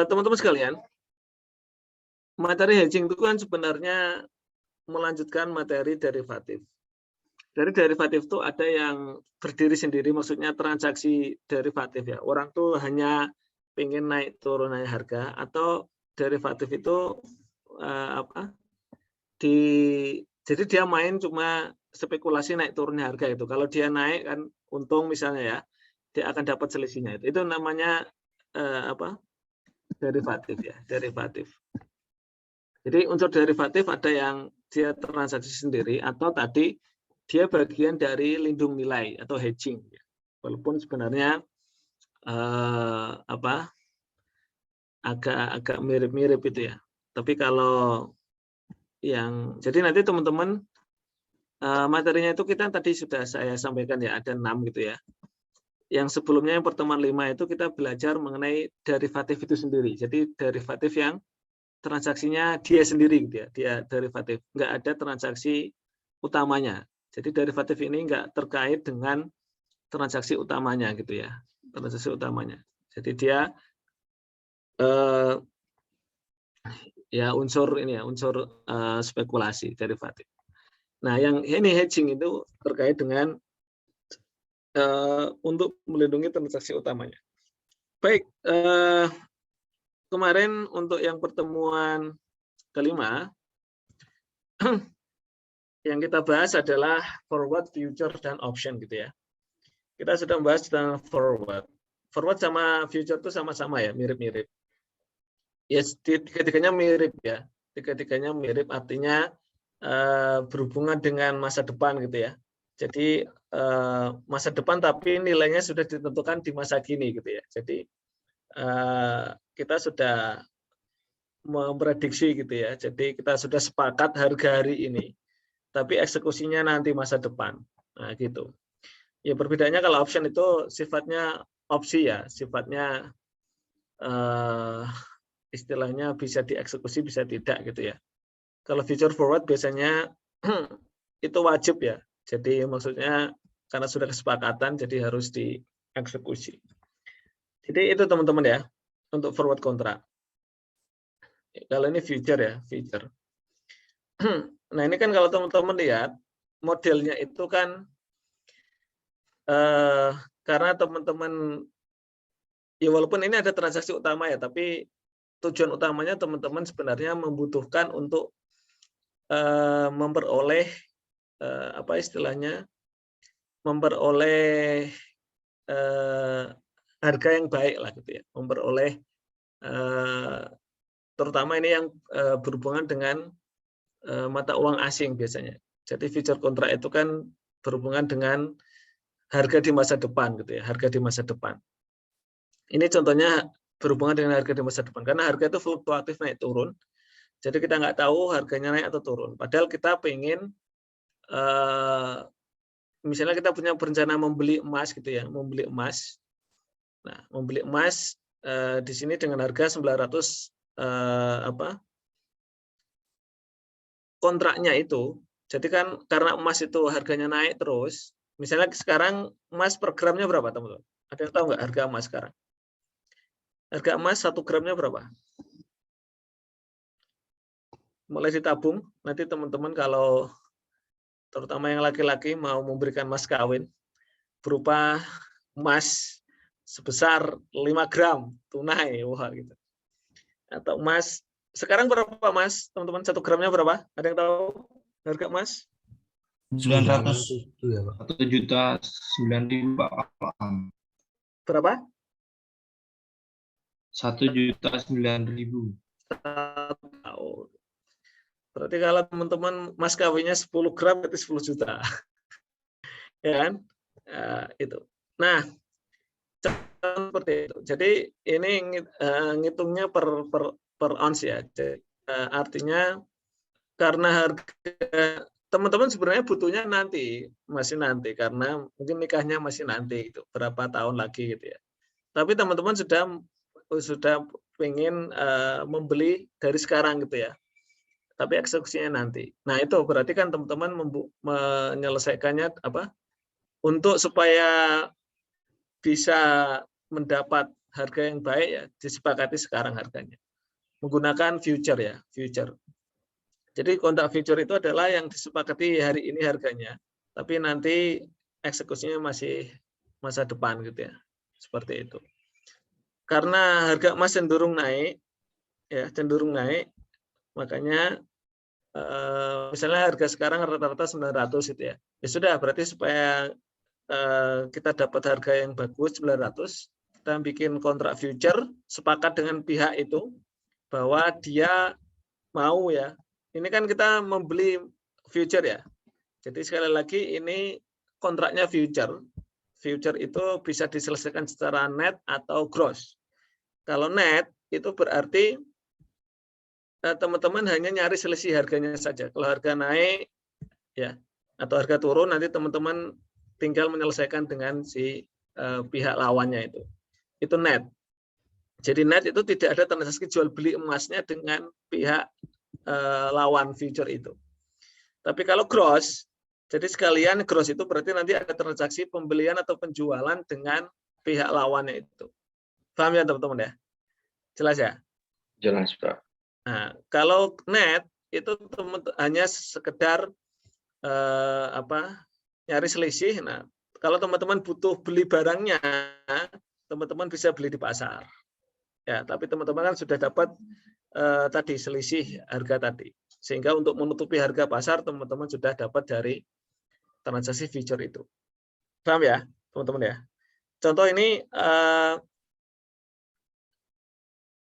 Teman-teman sekalian, materi hedging itu kan sebenarnya melanjutkan materi derivatif. Dari derivatif itu ada yang berdiri sendiri, maksudnya transaksi derivatif ya. Orang tuh hanya pengen naik turun naik harga, atau derivatif itu jadi dia main cuma spekulasi naik turunnya harga itu. Kalau dia naik kan untung misalnya ya, dia akan dapat selisihnya itu. Itu namanya derivatif ya, derivatif. Jadi unsur derivatif ada yang dia transaksi sendiri, atau tadi dia bagian dari lindung nilai atau hedging. Walaupun sebenarnya agak mirip-mirip itu ya. Tapi kalau jadi nanti teman-teman materinya itu kita tadi sudah saya sampaikan ya, ada 6 gitu ya. Yang sebelumnya yang pertemuan 5 itu kita belajar mengenai derivatif itu sendiri. Jadi derivatif yang transaksinya dia sendiri gitu ya, dia derivatif, nggak ada transaksi utamanya. Jadi derivatif ini nggak terkait dengan transaksi utamanya gitu ya, transaksi utamanya. Jadi dia unsur spekulasi derivatif. Nah, yang ini hedging itu terkait dengan untuk melindungi transaksi utamanya. Baik, kemarin untuk yang pertemuan kelima, yang kita bahas adalah forward, future, dan option gitu ya. Kita sudah membahas tentang forward. Forward sama future itu sama-sama ya, mirip-mirip. Ya, tiga-tiganya mirip ya. Tiga-tiganya mirip, artinya berhubungan dengan masa depan gitu ya. Jadi masa depan tapi nilainya sudah ditentukan di masa kini gitu ya. Jadi kita sudah memprediksi gitu ya. Jadi kita sudah sepakat harga hari ini, tapi eksekusinya nanti masa depan. Nah, gitu. Ya perbedaannya kalau option itu sifatnya opsi ya, sifatnya istilahnya bisa dieksekusi bisa tidak gitu ya. Kalau future forward biasanya itu wajib ya. Jadi maksudnya karena sudah kesepakatan jadi harus dieksekusi. Jadi itu teman-teman ya untuk forward kontrak. Kalau ini future ya, future. Nah ini kan kalau teman-teman lihat modelnya itu kan karena teman-teman ya walaupun ini ada transaksi utama ya, tapi tujuan utamanya teman-teman sebenarnya membutuhkan untuk memperoleh memperoleh harga yang baik lah gitu ya, memperoleh terutama ini yang berhubungan dengan mata uang asing biasanya. Jadi future contract itu kan berhubungan dengan harga di masa depan gitu ya, harga di masa depan. Ini contohnya berhubungan dengan harga di masa depan karena harga itu fluktuatif naik turun. Jadi kita nggak tahu harganya naik atau turun. Padahal kita pengen misalnya kita punya berencana membeli emas gitu ya, membeli emas. Nah, membeli emas di sini dengan harga 900 kontraknya itu. Jadi kan karena emas itu harganya naik terus, misalnya sekarang emas per gramnya berapa, teman-teman? Ada yang tahu nggak harga emas sekarang? Harga emas 1 gramnya berapa? Mulai ditabung, nanti teman-teman kalau terutama yang laki-laki mau memberikan mas kawin berupa emas sebesar 5 gram tunai, wah gitu. Atau emas sekarang berapa mas, teman-teman? 1 gramnya berapa? Ada yang tahu harga emas? 900 1.009.000 Pak. Berapa? 1.009.000. Berarti kalau teman-teman mas kawinnya 10 gram berarti 10 juta. Ya kan? Itu. Nah, seperti itu. Jadi ini ngitungnya per ounce ya. Jadi, artinya karena harga teman-teman sebenarnya butuhnya masih nanti karena mungkin nikahnya masih nanti itu berapa tahun lagi gitu ya. Tapi teman-teman sudah pengen membeli dari sekarang gitu ya. Tapi eksekusinya nanti. Nah, itu berarti kan teman-teman menyelesaikannya untuk supaya bisa mendapat harga yang baik ya disepakati sekarang harganya. Menggunakan future ya, future. Jadi kontrak future itu adalah yang disepakati hari ini harganya, tapi nanti eksekusinya masih masa depan gitu ya. Seperti itu. Karena harga emas cenderung naik ya, cenderung naik, makanya misalnya harga sekarang rata-rata 900 gitu ya. Ya sudah, berarti supaya kita dapat harga yang bagus 900, kita bikin kontrak future, sepakat dengan pihak itu bahwa dia mau ya. Ini kan kita membeli future ya. Jadi sekali lagi ini kontraknya future. Future itu bisa diselesaikan secara net atau gross. Kalau net itu berarti teman-teman hanya nyari selisih harganya saja. Kalau harga naik ya atau harga turun, nanti teman-teman tinggal menyelesaikan dengan si pihak lawannya itu. Itu net. Jadi net itu tidak ada transaksi jual beli emasnya dengan pihak lawan future itu. Tapi kalau gross, jadi sekalian gross itu berarti nanti ada transaksi pembelian atau penjualan dengan pihak lawannya itu. Paham ya teman-teman ya? Jelas ya? Jelas, Pak. Nah, kalau net itu hanya sekedar nyari selisih. Nah, kalau teman-teman butuh beli barangnya, teman-teman bisa beli di pasar. Ya, tapi teman-teman kan sudah dapat tadi selisih harga tadi. Sehingga untuk menutupi harga pasar, teman-teman sudah dapat dari transaksi future itu. Paham ya, teman-teman ya? Contoh ini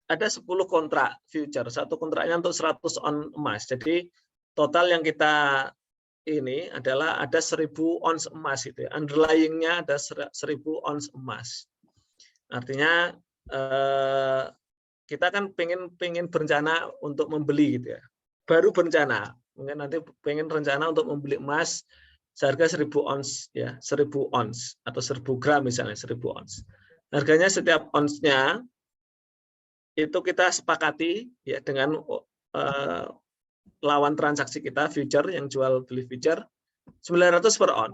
ada 10 kontrak future, satu kontraknya untuk 100 on emas. Jadi total yang kita ini adalah ada 1000 ons emas itu ya. Underlying-nya ada 1000 ons emas. Artinya kita kan pengen berencana untuk membeli gitu ya. Baru berencana, mungkin nanti pengen rencana untuk membeli emas seharga 1000 ons ya, 1000 ons atau 1000 gram misalnya, 1000 ons. Harganya setiap onsnya itu kita sepakati ya dengan lawan transaksi kita future yang jual beli future 900 per on.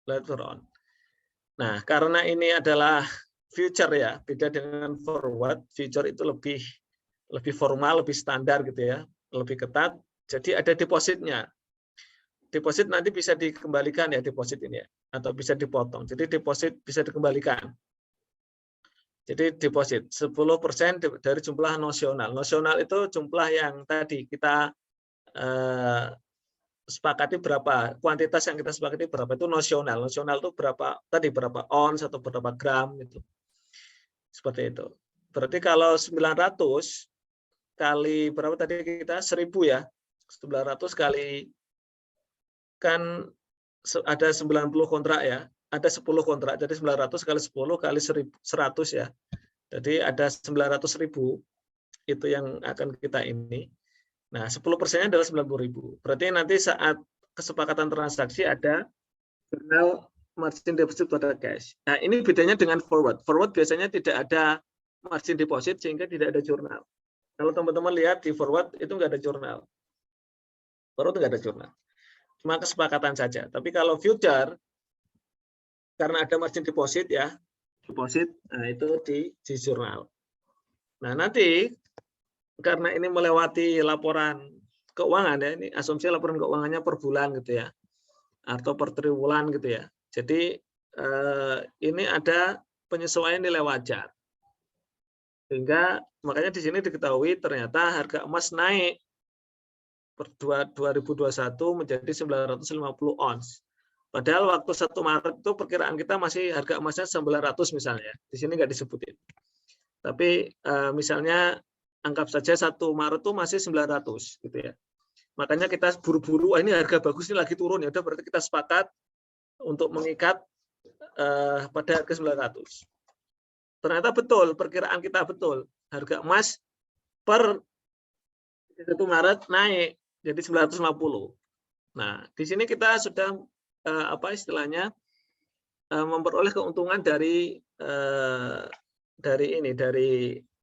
900 per on. Nah, karena ini adalah future ya, beda dengan forward. Future itu lebih formal, lebih standar gitu ya, lebih ketat. Jadi ada depositnya. Deposit nanti bisa dikembalikan ya, deposit ini ya, atau bisa dipotong. Jadi deposit bisa dikembalikan. Jadi deposit 10% dari jumlah nosional. Nosional itu jumlah yang tadi kita sepakati berapa, kuantitas yang kita sepakati berapa, itu nosional. Nosional itu berapa tadi, berapa ons atau berapa gram gitu. Seperti itu. Berarti kalau 900 kali berapa tadi kita 1000 ya. 900 kali kan ada 90 kontrak ya. Ada 10 kontrak, jadi 900 kali 10 kali 100 ya. Jadi ada 900.000 itu yang akan kita ini. Nah, 10%-nya adalah 90.000. Berarti nanti saat kesepakatan transaksi ada jurnal margin deposit pada cash. Nah, ini bedanya dengan forward. Forward biasanya tidak ada margin deposit sehingga tidak ada jurnal. Kalau teman-teman lihat di forward itu nggak ada jurnal. Forward nggak ada jurnal. Cuma kesepakatan saja. Tapi kalau future karena ada margin deposit ya, deposit, nah itu di jurnal. Nah, nanti karena ini melewati laporan keuangan ya, ini asumsi laporan keuangannya per bulan gitu ya, atau per triwulan gitu ya. Jadi ini ada penyesuaian nilai wajar. Sehingga makanya di sini diketahui ternyata harga emas naik per 2021 menjadi 950 ons. Padahal waktu 1 Maret itu perkiraan kita masih harga emasnya 900 misalnya. Di sini nggak disebutin. Tapi misalnya anggap saja 1 Maret itu masih 900 gitu ya. Makanya kita buru-buru, ini harga bagus ini lagi turun ya, udah berarti kita sepakat untuk mengikat pada harga 900. Ternyata betul, perkiraan kita betul. Harga emas per 1 Maret naik jadi 950. Nah, di sini kita sudah istilahnya memperoleh keuntungan dari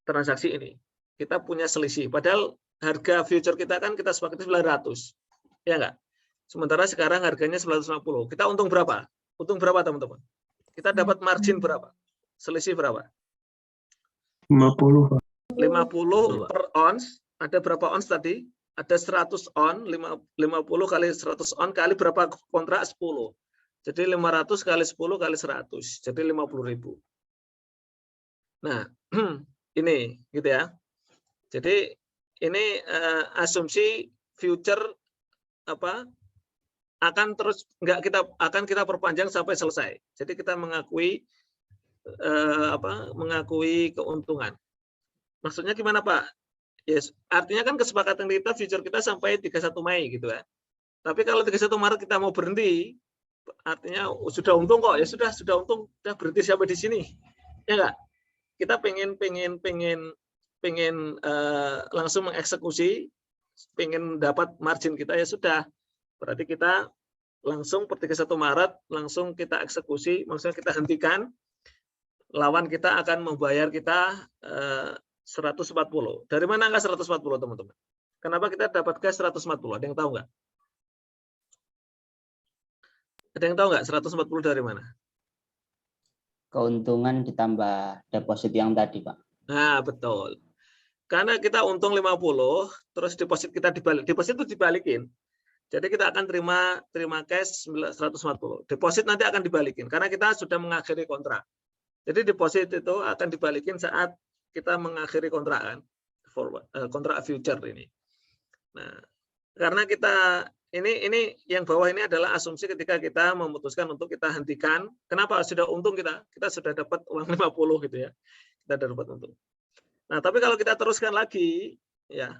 transaksi ini. Kita punya selisih. Padahal harga future kita kan kita sepakati 900. Ya enggak? Sementara sekarang harganya 950. Kita untung berapa? Untung berapa teman-teman? Kita dapat margin berapa? Selisih berapa? 50, Pak. 50 per ons. Ada berapa ons tadi? Ada 100 on, 50 kali 100 on kali berapa kontrak? 10. Jadi 500 kali 10 kali 100. Jadi 50.000. Nah, ini gitu ya. Jadi ini asumsi future apa akan terus akan kita perpanjang sampai selesai. Jadi kita mengakui mengakui keuntungan. Maksudnya gimana, Pak? Yes, artinya kan kesepakatan kita future kita sampai 31 Mei gitu ya. Tapi kalau 31 Maret kita mau berhenti, artinya sudah untung kok, ya sudah untung, sudah berhenti sampai di sini. Ya enggak? Kita pengen langsung mengeksekusi, pengen dapat margin kita, ya sudah. Berarti kita langsung per 31 Maret langsung kita eksekusi, maksudnya kita hentikan. Lawan kita akan membayar kita 140. Dari mana angka 140, teman-teman? Kenapa kita dapat cash 140? Ada yang tahu nggak? Ada yang tahu nggak 140 dari mana? Keuntungan ditambah deposit yang tadi, Pak. Nah, betul. Karena kita untung 50, terus deposit kita dibalik. Deposit itu dibalikin. Jadi kita akan terima cash 140. Deposit nanti akan dibalikin karena kita sudah mengakhiri kontrak. Jadi deposit itu akan dibalikin saat kita mengakhiri kontrak kan, kontrak future ini. Nah, karena kita ini yang bawah ini adalah asumsi ketika kita memutuskan untuk kita hentikan. Kenapa? Sudah untung kita sudah dapat uang 50 gitu ya. Kita sudah dapat untung. Nah, tapi kalau kita teruskan lagi ya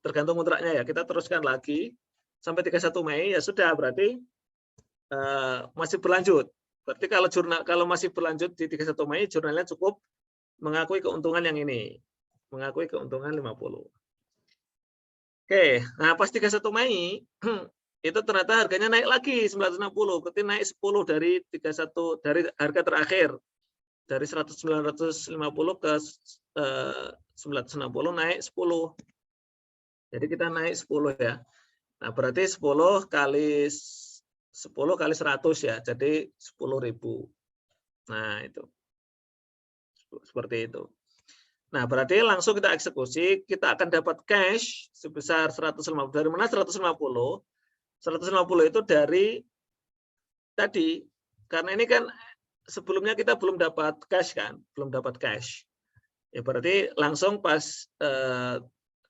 tergantung kontraknya ya, kita teruskan lagi sampai 31 Mei ya sudah, berarti masih berlanjut. Berarti kalau masih berlanjut di 31 Mei jurnalnya cukup mengakui keuntungan yang ini, mengakui keuntungan 50. Oke, nah pas 31 Mei itu ternyata harganya naik lagi 960, berarti naik 10 dari 31 dari harga terakhir. Dari 950 ke 960 naik 10. Jadi kita naik 10 ya. Nah, berarti 10 kali 100 ya. Jadi 10.000. Nah, itu. Seperti itu. Nah, berarti langsung kita eksekusi, kita akan dapat cash sebesar 150. Dari mana 150? 150 itu dari tadi, karena ini kan sebelumnya kita belum dapat cash kan, belum dapat cash. Ya berarti langsung pas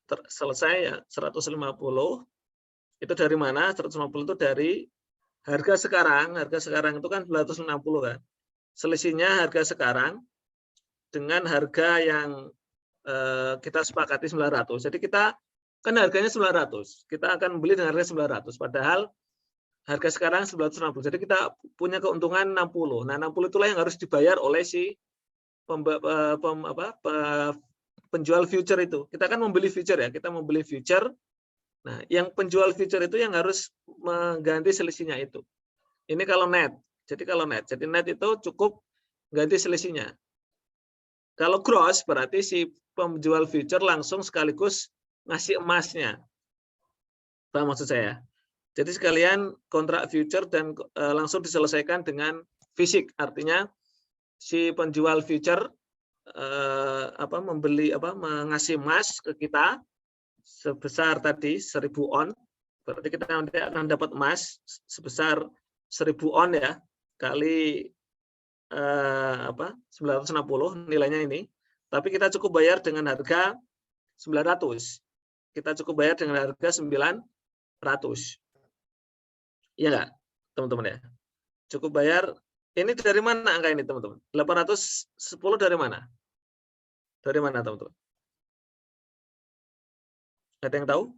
selesai ya 150 itu dari mana? 150 itu dari harga sekarang itu kan 960 kan. Selisihnya harga sekarang dengan harga yang kita sepakati 900. Jadi kita kan harganya 900. Kita akan beli dengan harga 900. Padahal harga sekarang 960. Jadi kita punya keuntungan 60. Nah, 60 itulah yang harus dibayar oleh si penjual future itu. Kita kan membeli future ya. Kita membeli future. Nah, yang penjual future itu yang harus mengganti selisihnya itu. Ini kalau net. Jadi kalau net. Jadi net itu cukup ganti selisihnya. Kalau gross berarti si penjual future langsung sekaligus ngasih emasnya. Paham maksud saya? Jadi sekalian kontrak future dan langsung diselesaikan dengan fisik. Artinya si penjual future mengasih emas ke kita sebesar tadi 1000 on. Berarti kita nanti akan dapat emas sebesar 1000 on ya kali 960 nilainya ini, tapi kita cukup bayar dengan harga 900. Kita cukup bayar dengan harga 900. Iya nggak, teman-teman ya? Cukup bayar. Ini dari mana angka ini, teman-teman? 810 dari mana? Dari mana, teman-teman? Ada yang tahu?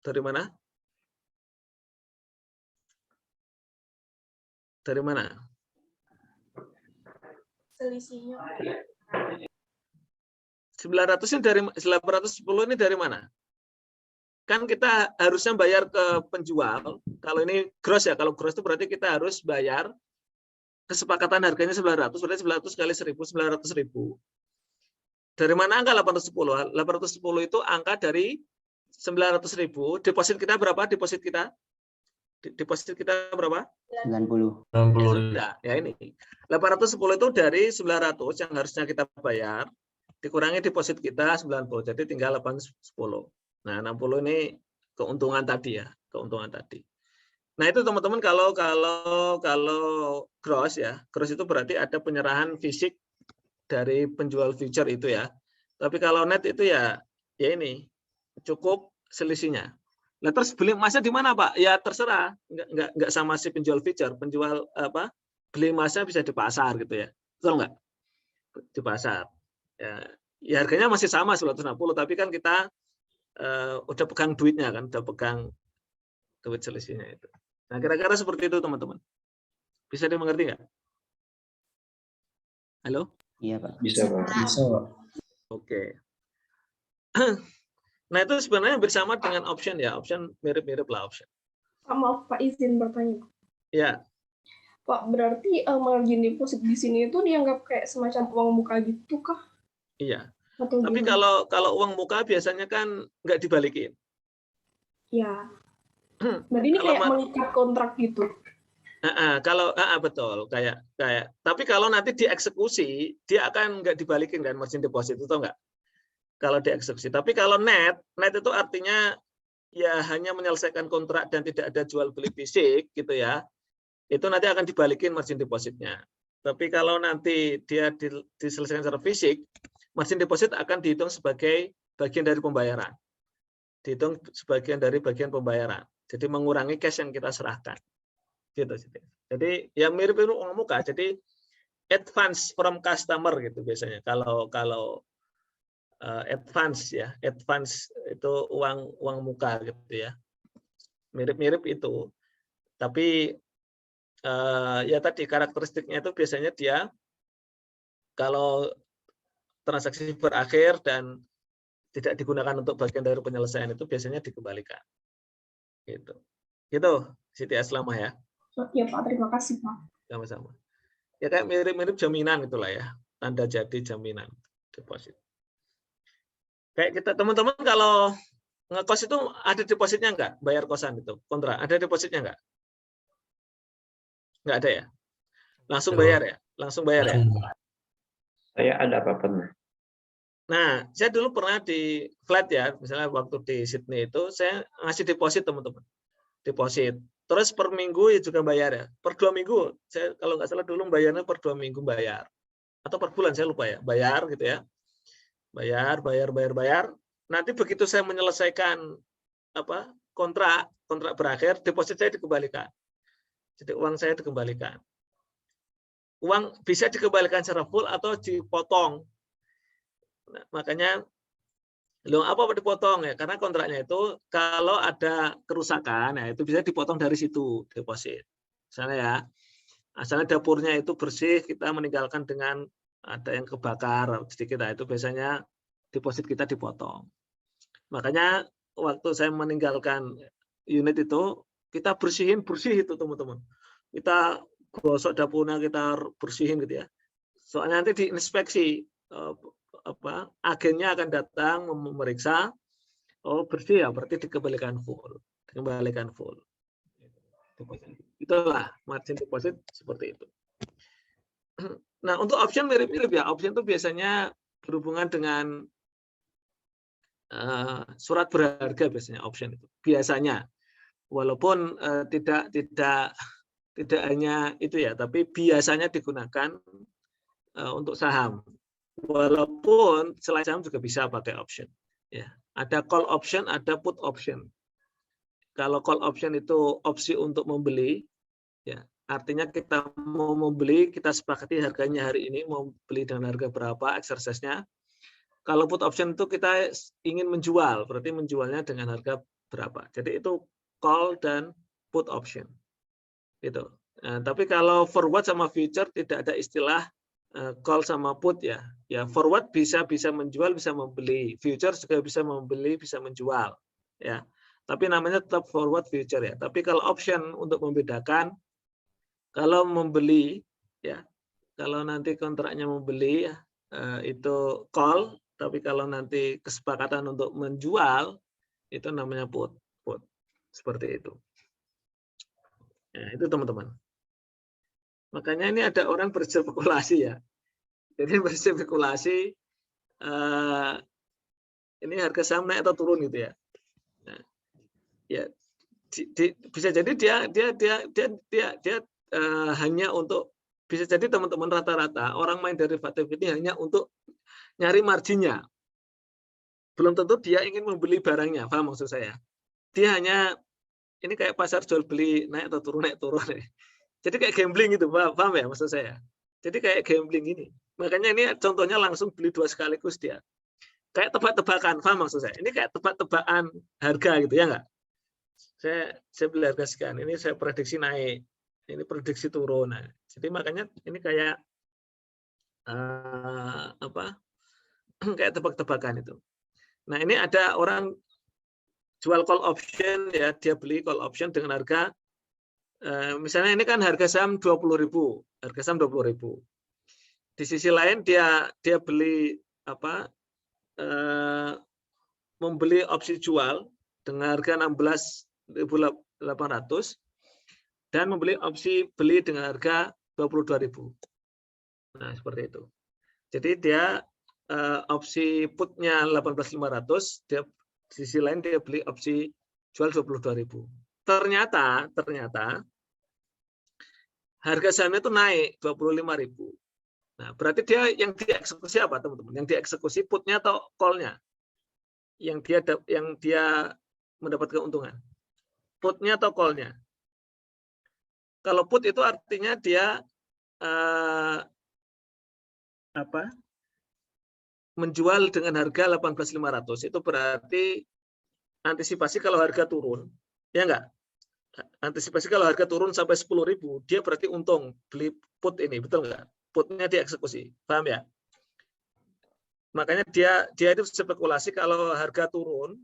Dari mana? Dari mana? Selisihnya 900 ini dari 810 ini dari mana? Kan kita harusnya bayar ke penjual. Kalau ini gross ya, kalau gross itu berarti kita harus bayar kesepakatan harganya 900, berarti 900 kali 1000, 900.000. Dari mana angka 810? 810 itu angka dari 900.000. Deposit kita berapa? Deposit kita Deposit kita berapa? 90. 60.000. Sudah, ya ini. 810 itu dari 900 yang harusnya kita bayar, dikurangi deposit kita 90, jadi tinggal 810. Nah, 60 ini keuntungan tadi ya, keuntungan tadi. Nah, itu teman-teman kalau gross ya, gross itu berarti ada penyerahan fisik dari penjual future itu ya. Tapi kalau net itu ya ini cukup selisihnya. Nah, terus beli emasnya di mana, Pak? Ya terserah, nggak sama si penjual future, penjual beli emasnya bisa di pasar gitu ya, betul nggak? Di pasar. Ya harganya masih sama 960, tapi kan kita udah pegang duitnya kan, udah pegang duit selisihnya itu. Nah, kira-kira seperti itu teman-teman. Bisa dimengerti nggak? Halo? Iya, Pak. Bisa, Pak. Bisa, Pak. Oke. Nah, itu sebenarnya bersama dengan option ya, option mirip-mirip lah option. Maaf Pak, izin bertanya. Ya, Pak, berarti margin deposit di sini itu dianggap kayak semacam uang muka gitu kah? iya. Atau Tapi gimana? kalau uang muka biasanya kan nggak dibalikin. Ya, berarti ini Kalau kayak mengikat kontrak gitu. kalau betul kayak tapi kalau nanti dieksekusi dia akan nggak dibalikin kan margin deposit itu, nggak? Kalau dieksekusi. Tapi kalau net itu artinya ya hanya menyelesaikan kontrak dan tidak ada jual beli fisik gitu ya. Itu nanti akan dibalikin margin depositnya. Tapi kalau nanti dia diselesaikan secara fisik, margin deposit akan dihitung sebagai bagian dari pembayaran. Dihitung sebagian dari bagian pembayaran. Jadi mengurangi cash yang kita serahkan. Gitu. Jadi ya mirip uang muka. Jadi advance from customer gitu biasanya. Kalau advance ya, advance itu uang muka gitu ya. Mirip-mirip itu. Tapi ya tadi karakteristiknya itu biasanya dia kalau transaksi berakhir dan tidak digunakan untuk bagian dari penyelesaian itu biasanya dikembalikan. Gitu. Gitu, Siti Aslamah ya. Ya Pak, terima kasih Pak. Sama-sama. Ya kayak mirip-mirip jaminan itulah ya. Tanda jadi jaminan deposit. Kayak kita teman-teman kalau ngekos itu ada depositnya enggak? Bayar kosan itu, kontrak. Ada depositnya enggak? Enggak ada ya? Langsung bayar ya? Langsung bayar ya? Saya ada apa pernah? Nah, saya dulu pernah di flat ya, misalnya waktu di Sydney itu, saya ngasih deposit teman-teman. Deposit. Terus per minggu ya juga bayar ya. Per 2 minggu, saya kalau nggak salah dulu bayarnya per 2 minggu bayar. Atau per bulan, saya lupa ya. Bayar gitu ya. Bayar. Nanti begitu saya menyelesaikan kontrak berakhir, deposit saya dikembalikan. Jadi uang saya dikembalikan. Uang bisa dikembalikan secara full atau dipotong. Nah, makanya apa dipotong ya? Karena kontraknya itu kalau ada kerusakan, ya itu bisa dipotong dari situ deposit. Misalnya ya, asalnya dapurnya itu bersih, kita meninggalkan dengan ada yang kebakar sedikit, itu biasanya deposit kita dipotong. Makanya waktu saya meninggalkan unit itu, kita bersih itu teman-teman. Kita gosok dapurnya, kita bersihin gitu ya. Soalnya nanti diinspeksi, agennya akan datang memeriksa, bersih ya, berarti dikembalikan full. Itulah margin deposit seperti itu. Nah, untuk option mirip-mirip ya. Option itu biasanya berhubungan dengan surat berharga biasanya option itu. Biasanya. Walaupun tidak hanya itu ya, tapi biasanya digunakan untuk saham. Walaupun selain saham juga bisa pakai option. Ya, ada call option, ada put option. Kalau call option itu opsi untuk membeli, ya artinya kita mau membeli, kita sepakati harganya hari ini mau beli dengan harga berapa, exercise-nya. Kalau put option itu kita ingin menjual, berarti menjualnya dengan harga berapa. Jadi itu call dan put option. Gitu. Nah, tapi kalau forward sama future tidak ada istilah call sama put ya. Ya forward bisa menjual, bisa membeli. Future juga bisa membeli, bisa menjual. Ya. Tapi namanya tetap forward future ya. Tapi kalau option untuk membedakan, kalau membeli ya, kalau nanti kontraknya membeli ya, itu call, tapi kalau nanti kesepakatan untuk menjual itu namanya put. Seperti itu. Nah, itu teman-teman. Makanya ini ada orang berspekulasi ya. Jadi berspekulasi ini harga saham naik atau turun gitu ya. Nah, ya bisa jadi dia hanya untuk, bisa jadi teman-teman rata-rata orang main derivatif ini hanya untuk nyari marginnya. Belum tentu dia ingin membeli barangnya, paham maksud saya? Dia hanya, ini kayak pasar jual beli naik atau turun, naik turun. Jadi kayak gambling gitu, paham ya maksud saya? Jadi kayak gambling ini. Makanya ini contohnya langsung beli dua sekaligus dia. Kayak tebak-tebakan, paham maksud saya? Ini kayak tebak-tebakan harga gitu ya nggak? Saya beli harga sekian, ini saya prediksi naik, ini prediksi turun. Nah, jadi makanya ini kayak kayak tebak-tebakan itu. Nah, ini ada orang jual call option ya, dia beli call option dengan harga misalnya ini kan harga saham 20.000, harga saham 20.000. Di sisi lain dia beli membeli opsi jual dengan harga 16.800 dan membeli opsi beli dengan harga 22.000. Nah, seperti itu. Jadi dia opsi putnya 18.500, dia di sisi lain dia beli opsi jual 22.000. Ternyata harga sahamnya itu naik 25.000. Nah, berarti dia yang dieksekusi apa, teman-teman? Yang dieksekusi putnya atau call-nya? Yang dia mendapat keuntungan. Putnya atau call-nya? Kalau put itu artinya dia menjual dengan harga 18.500. Itu berarti antisipasi kalau harga turun. Ya enggak? Antisipasi kalau harga turun sampai 10.000, dia berarti untung beli put ini, betul enggak? Putnya dieksekusi, paham ya? Makanya dia itu spekulasi kalau harga turun,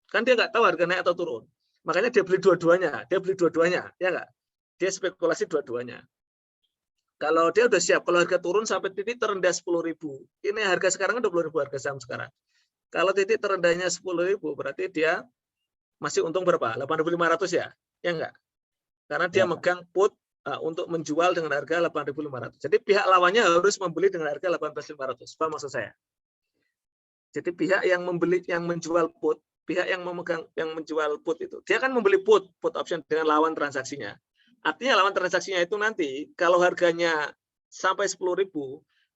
kan dia nggak tahu harga naik atau turun. Makanya dia beli dua-duanya, ya nggak? Dia spekulasi dua-duanya. Kalau dia udah siap, kalau harga turun sampai titik terendah 10.000, ini harga sekarang 20.000 harga saham sekarang. Kalau titik terendahnya 10.000, berarti dia masih untung berapa? 8.500 ya? Ya nggak? Karena dia megang put untuk menjual dengan harga 8.500. Jadi pihak lawannya harus membeli dengan harga 18.500. Apa maksud saya? Jadi pihak yang membeli, yang menjual put, pihak yang memegang, yang menjual put itu, dia kan membeli put option dengan lawan transaksinya. Artinya lawan transaksinya itu nanti kalau harganya sampai 10.000,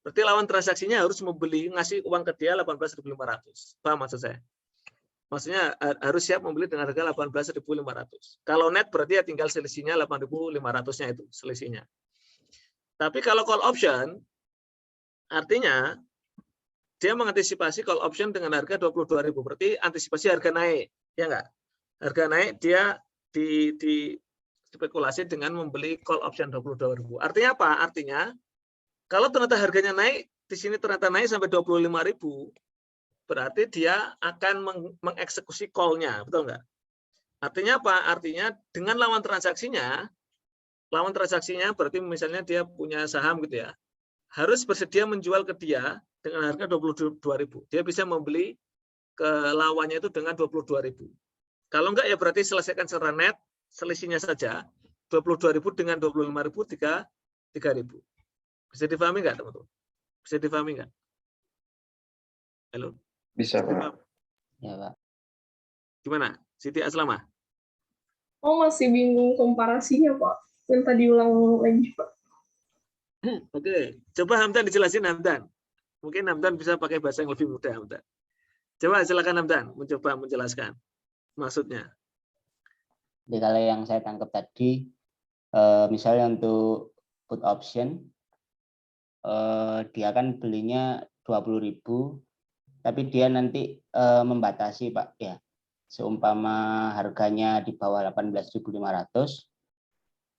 berarti lawan transaksinya harus membeli, ngasih uang ke dia 18.500. Paham maksud saya? Maksudnya harus siap membeli dengan harga 18.500. Kalau net berarti ya tinggal selisihnya 8.500-nya itu selisihnya. Tapi kalau call option, artinya dia mengantisipasi call option dengan harga 22.000. Berarti antisipasi harga naik, ya enggak? Harga naik dia di spekulasi dengan membeli call option 22.000. Artinya apa? Artinya kalau ternyata harganya naik, di sini ternyata naik sampai 25.000, berarti dia akan mengeksekusi call-nya, betul enggak? Artinya apa? Artinya dengan lawan transaksinya berarti misalnya dia punya saham gitu ya, harus bersedia menjual ke dia dengan harga 22.000. Dia bisa membeli ke lawannya itu dengan 22.000. Kalau enggak ya berarti selesaikan secara net, selisihnya saja 22.000 dengan 25.000, 3.000. Bisa difahami enggak, teman-teman? Bisa difahami enggak? Halo? Bisa, Pak. Ya, Pak. Gimana? Siti Aslama? Oh, masih bingung komparasinya, Pak. Minta diulang lagi, Pak. Oke, coba Hamdan dijelasin, Hamdan. Mungkin Hamdan bisa pakai bahasa yang lebih mudah, Hamdan. Coba silakan Hamdan mencoba menjelaskan maksudnya. Jadi kalau yang saya tangkap tadi, misalnya untuk put option, dia kan belinya 20.000, tapi dia nanti membatasi, Pak, ya. Seumpama harganya di bawah 18.500,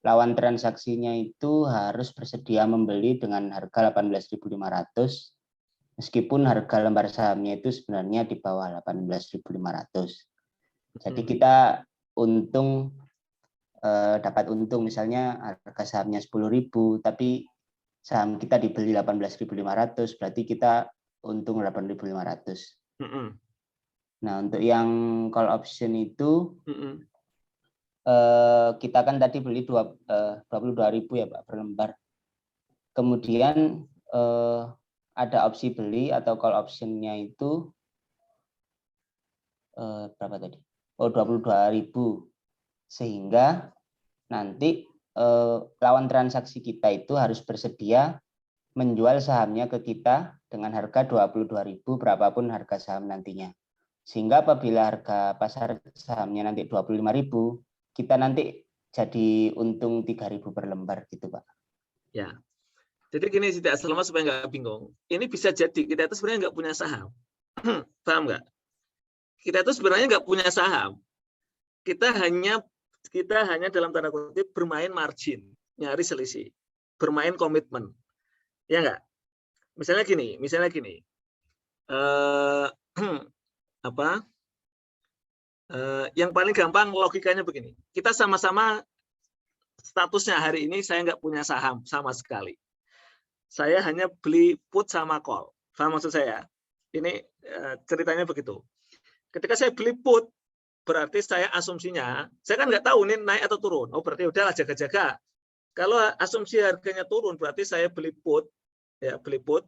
lawan transaksinya itu harus bersedia membeli dengan harga 18.500, meskipun harga lembar sahamnya itu sebenarnya di bawah 18.500. Jadi kita dapat untung, misalnya harga sahamnya 10.000, tapi saham kita dibeli 18.500, berarti kita untung 8.500. Nah, untuk yang call option itu kita kan tadi beli 22.000 ya Pak per lembar. Kemudian ada opsi beli atau call optionnya itu berapa tadi? Oh 22.000, sehingga nanti lawan transaksi kita itu harus bersedia menjual sahamnya ke kita dengan harga 22.000 berapapun harga saham nantinya. Sehingga apabila harga pasar sahamnya nanti 25.000, kita nanti jadi untung 3.000 per lembar gitu Pak. Ya. Jadi gini sih, Asrama, supaya nggak bingung. Ini bisa jadi kita itu sebenarnya nggak punya saham. Paham nggak? Kita itu sebenarnya nggak punya saham. Kita hanya dalam tanda kutip bermain margin, nyari selisih, bermain komitmen. Ya nggak? Misalnya gini. Yang paling gampang logikanya begini. Kita sama-sama statusnya hari ini saya nggak punya saham sama sekali. Saya hanya beli put sama call. Paham maksud saya? Ini ceritanya begitu. Ketika saya beli put, berarti saya asumsinya, saya kan nggak tahu ini naik atau turun. Oh berarti udahlah jaga-jaga. Kalau asumsi harganya turun, berarti saya beli put, ya beli put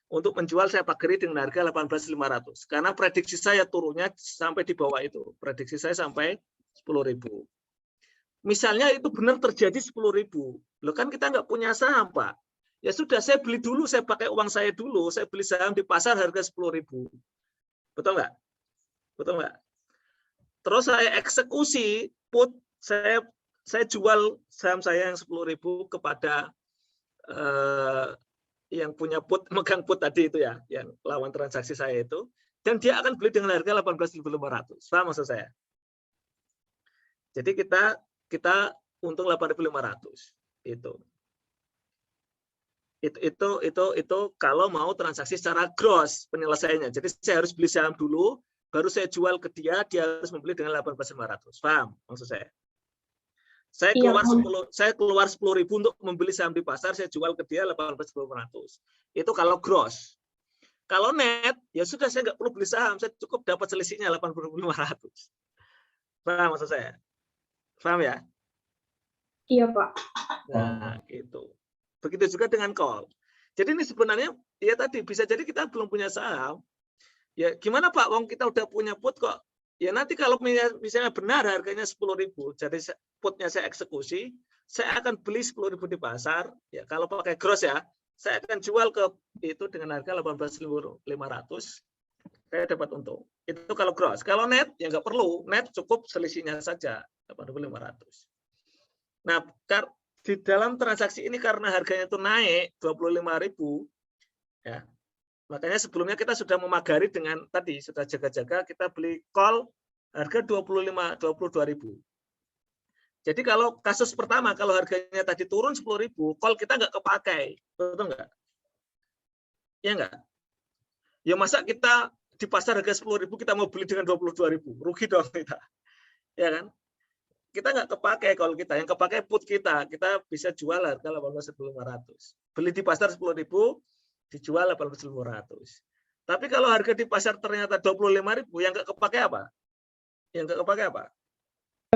untuk menjual saya pagari dengan harga 18.500. Karena prediksi saya turunnya sampai di bawah itu. Prediksi saya sampai 10.000. Misalnya itu benar terjadi 10.000. Loh kan kita nggak punya saham Pak. Ya sudah, saya beli dulu, saya pakai uang saya dulu, saya beli saham di pasar harga 10.000. Betul nggak? Betul nggak? Terus saya eksekusi put, saya jual saham saya yang 10.000 kepada yang punya put, megang put tadi itu ya, yang lawan transaksi saya itu, dan dia akan beli dengan harga 18.500. Paham maksud saya? Jadi kita untung 8.500 itu. Itu kalau mau transaksi secara gross penyelesaiannya. Jadi saya harus beli saham dulu, baru saya jual ke dia harus membeli dengan 18.500. Paham maksud saya? Saya keluar 10.000 untuk membeli saham di pasar, saya jual ke dia 18.500. Itu kalau gross. Kalau net, ya sudah, saya nggak perlu beli saham, saya cukup dapat selisihnya 8.500. Paham maksud saya? Paham ya? Iya Pak. Nah, gitu. Begitu juga dengan call. Jadi ini sebenarnya ya tadi bisa jadi kita belum punya saham. Ya gimana Pak, wong kita udah punya put kok. Ya nanti kalau misalnya benar harganya 10.000, jadi putnya saya eksekusi, saya akan beli 10.000 di pasar. Ya kalau pakai gross ya, saya akan jual ke itu dengan harga 18.500. Saya dapat untung. Itu kalau gross. Kalau net ya nggak perlu. Net cukup selisihnya saja 8.500. Nah, di dalam transaksi ini karena harganya itu naik 25.000, ya, makanya sebelumnya kita sudah memagari dengan tadi sudah jaga-jaga kita beli call harga 22.000. Jadi kalau kasus pertama kalau harganya tadi turun 10.000, call kita nggak kepakai, betul nggak? Ya nggak? Ya masa kita di pasar harga 10.000 kita mau beli dengan 22.000, rugi dong kita, ya kan? Kita nggak kepakai kalau kita, yang kepakai put kita bisa jual harga 18.500. Beli di pasar 10.000, dijual 18.500. Tapi kalau harga di pasar ternyata 25.000, yang nggak kepakai apa? Yang nggak kepakai apa?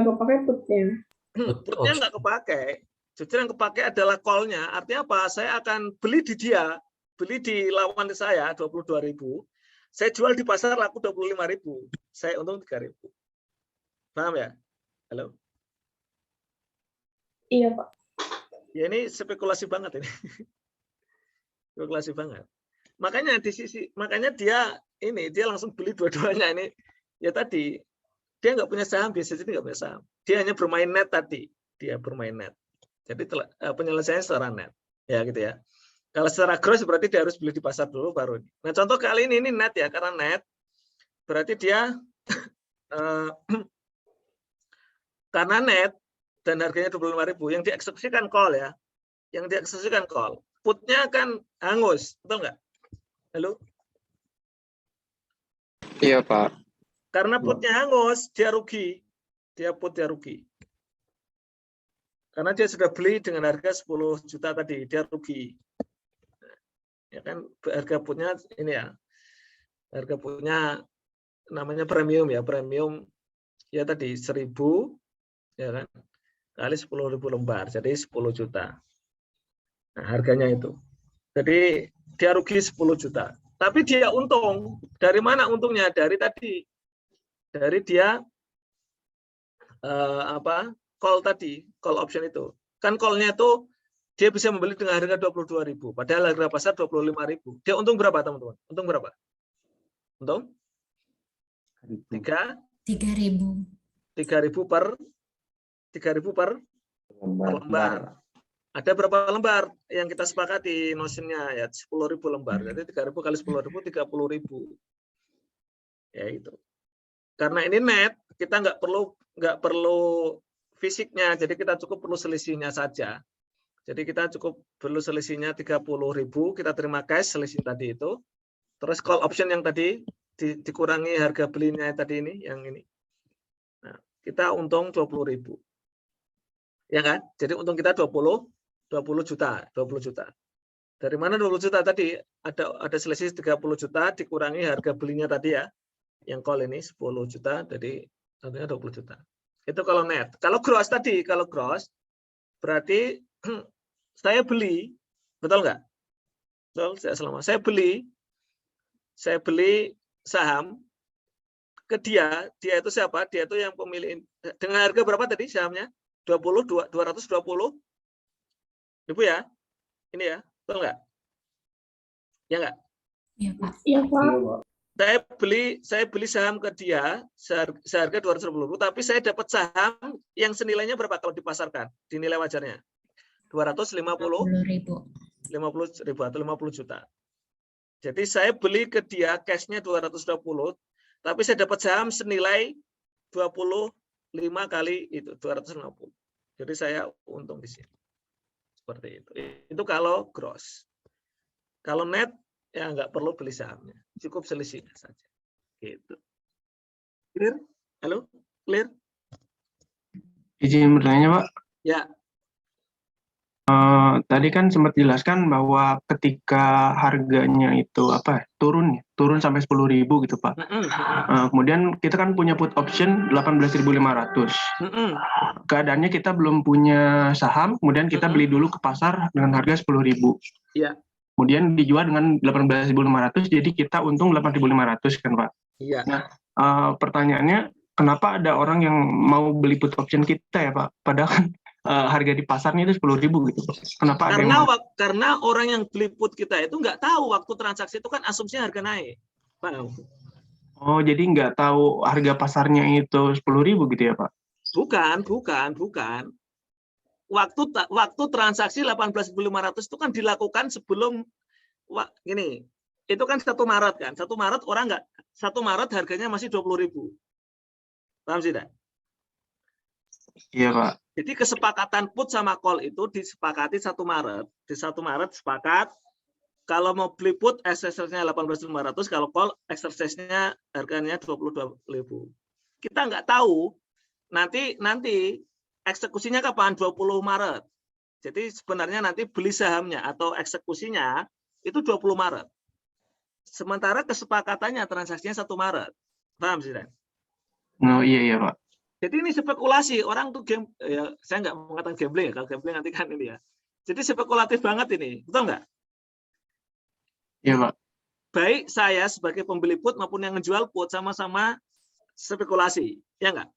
Yang kepakai putnya. Putnya nggak kepakai. Justru yang kepakai adalah call-nya. Artinya apa? Saya akan beli di dia, beli di lawan saya 22.000. Saya jual di pasar laku 25.000. Saya untung 3.000. Paham ya? Halo? Iya Pak. Ya ini spekulasi banget ini. Spekulasi banget. Makanya dia langsung beli dua-duanya ini. Ya tadi dia nggak punya saham, biasanya nggak punya saham. Dia hanya bermain net tadi. Dia bermain net. Jadi penyelesaiannya secara net. Ya gitu ya. Kalau secara gross berarti dia harus beli di pasar dulu baru. Nah contoh kali ini net ya, karena net berarti dia karena net dan harganya 25.000, yang dieksekusikan call ya. Yang dieksekusikan call. Putnya kan hangus, betul nggak? Halo? Iya, Pak. Karena putnya hangus, dia rugi. Dia rugi. Karena dia sudah beli dengan harga 10 juta tadi, dia rugi. Ya kan harga putnya ini ya. Harga putnya namanya premium ya, premium ya tadi 1.000 ya kan? Kali 10.000 lembar, jadi 10 juta. Nah, harganya itu. Jadi dia rugi 10 juta. Tapi dia untung. Dari mana untungnya? Dari tadi. Dari dia call tadi, call option itu. Kan call-nya itu dia bisa membeli dengan harga 22.000, padahal harga pasar 25.000. Dia untung berapa, teman-teman? Untung berapa? Untung 3.000 per lembar. Ada berapa lembar yang kita sepakati notionnya ya 10.000 lembar. Jadi 3.000 kali 10.000 30.000. Ya itu. Karena ini net, kita nggak perlu fisiknya, jadi kita cukup perlu selisihnya saja. Jadi kita cukup perlu selisihnya 30.000, kita terima cash selisih tadi itu. Terus call option yang tadi dikurangi harga belinya tadi ini, yang ini. Nah, kita untung 20.000. Ya kan? Jadi untung kita 20 juta. Dari mana 20 juta tadi? Ada selisih 30 juta dikurangi harga belinya tadi ya. Yang call ini 10 juta, jadi tentunya 20 juta. Itu kalau net. Kalau gross tadi, kalau gross berarti saya beli, betul nggak? Betul, saya beli saham ke dia itu siapa? Dia itu yang pemilik. Dengan harga berapa tadi sahamnya? 220 ribu ya? Ini ya, betul nggak? Ya nggak? Iya, Pak. Iya, Pak. Saya beli saham ke dia seharga 220.000, tapi saya dapat saham yang senilainya berapa kalau dipasarkan? Dinilai wajarnya 250.000 atau 50 juta. Jadi saya beli ke dia cashnya 220, tapi saya dapat saham senilai 25 kali itu 250. Jadi saya untung di sini. Seperti itu. Itu kalau gross. Kalau net ya nggak perlu beli sahamnya, cukup selisihnya saja. Gitu. Clear? Halo? Clear? Izin bertanya, Pak. Ya. Tadi kan sempat jelaskan bahwa ketika harganya itu turun sampai 10.000 gitu, Pak. Kemudian kita kan punya put option 18.500. Keadaannya kita belum punya saham, kemudian kita beli dulu ke pasar dengan harga 10.000. Iya. Kemudian dijual dengan 18.500, jadi kita untung 8.500 kan, Pak. Iya. Nah, pertanyaannya, kenapa ada orang yang mau beli put option kita ya, Pak? Padahal kan harga di pasarnya itu 10.000 gitu. Kenapa ada yang... Karena orang yang beli put kita itu nggak tahu waktu transaksi itu kan asumsinya harga naik. Pak. Oh, jadi nggak tahu harga pasarnya itu 10.000 gitu ya, Pak? Bukan. Waktu transaksi 18.500 itu kan dilakukan sebelum gini. Itu kan 1 Maret kan. 1 Maret orang nggak 1 Maret harganya masih 20.000. Paham sih, tidak? Iya, Pak. Jadi kesepakatan put sama call itu disepakati 1 Maret. Di 1 Maret sepakat kalau mau beli put exercise-nya 18.500, kalau call exercise-nya harganya 22.000. Kita nggak tahu nanti eksekusinya kapan? 20 Maret. Jadi sebenarnya nanti beli sahamnya atau eksekusinya itu 20 Maret. Sementara kesepakatannya transaksinya 1 Maret. Paham sih, Dan? Oh, iya, Pak. Jadi ini spekulasi, orang tuh ya, saya nggak mengatakan gambling ya, kalau gambling nanti kan ini ya. Jadi spekulatif banget ini, betul nggak? Iya, Pak. Baik saya sebagai pembeli put maupun yang menjual put sama-sama spekulasi, ya nggak?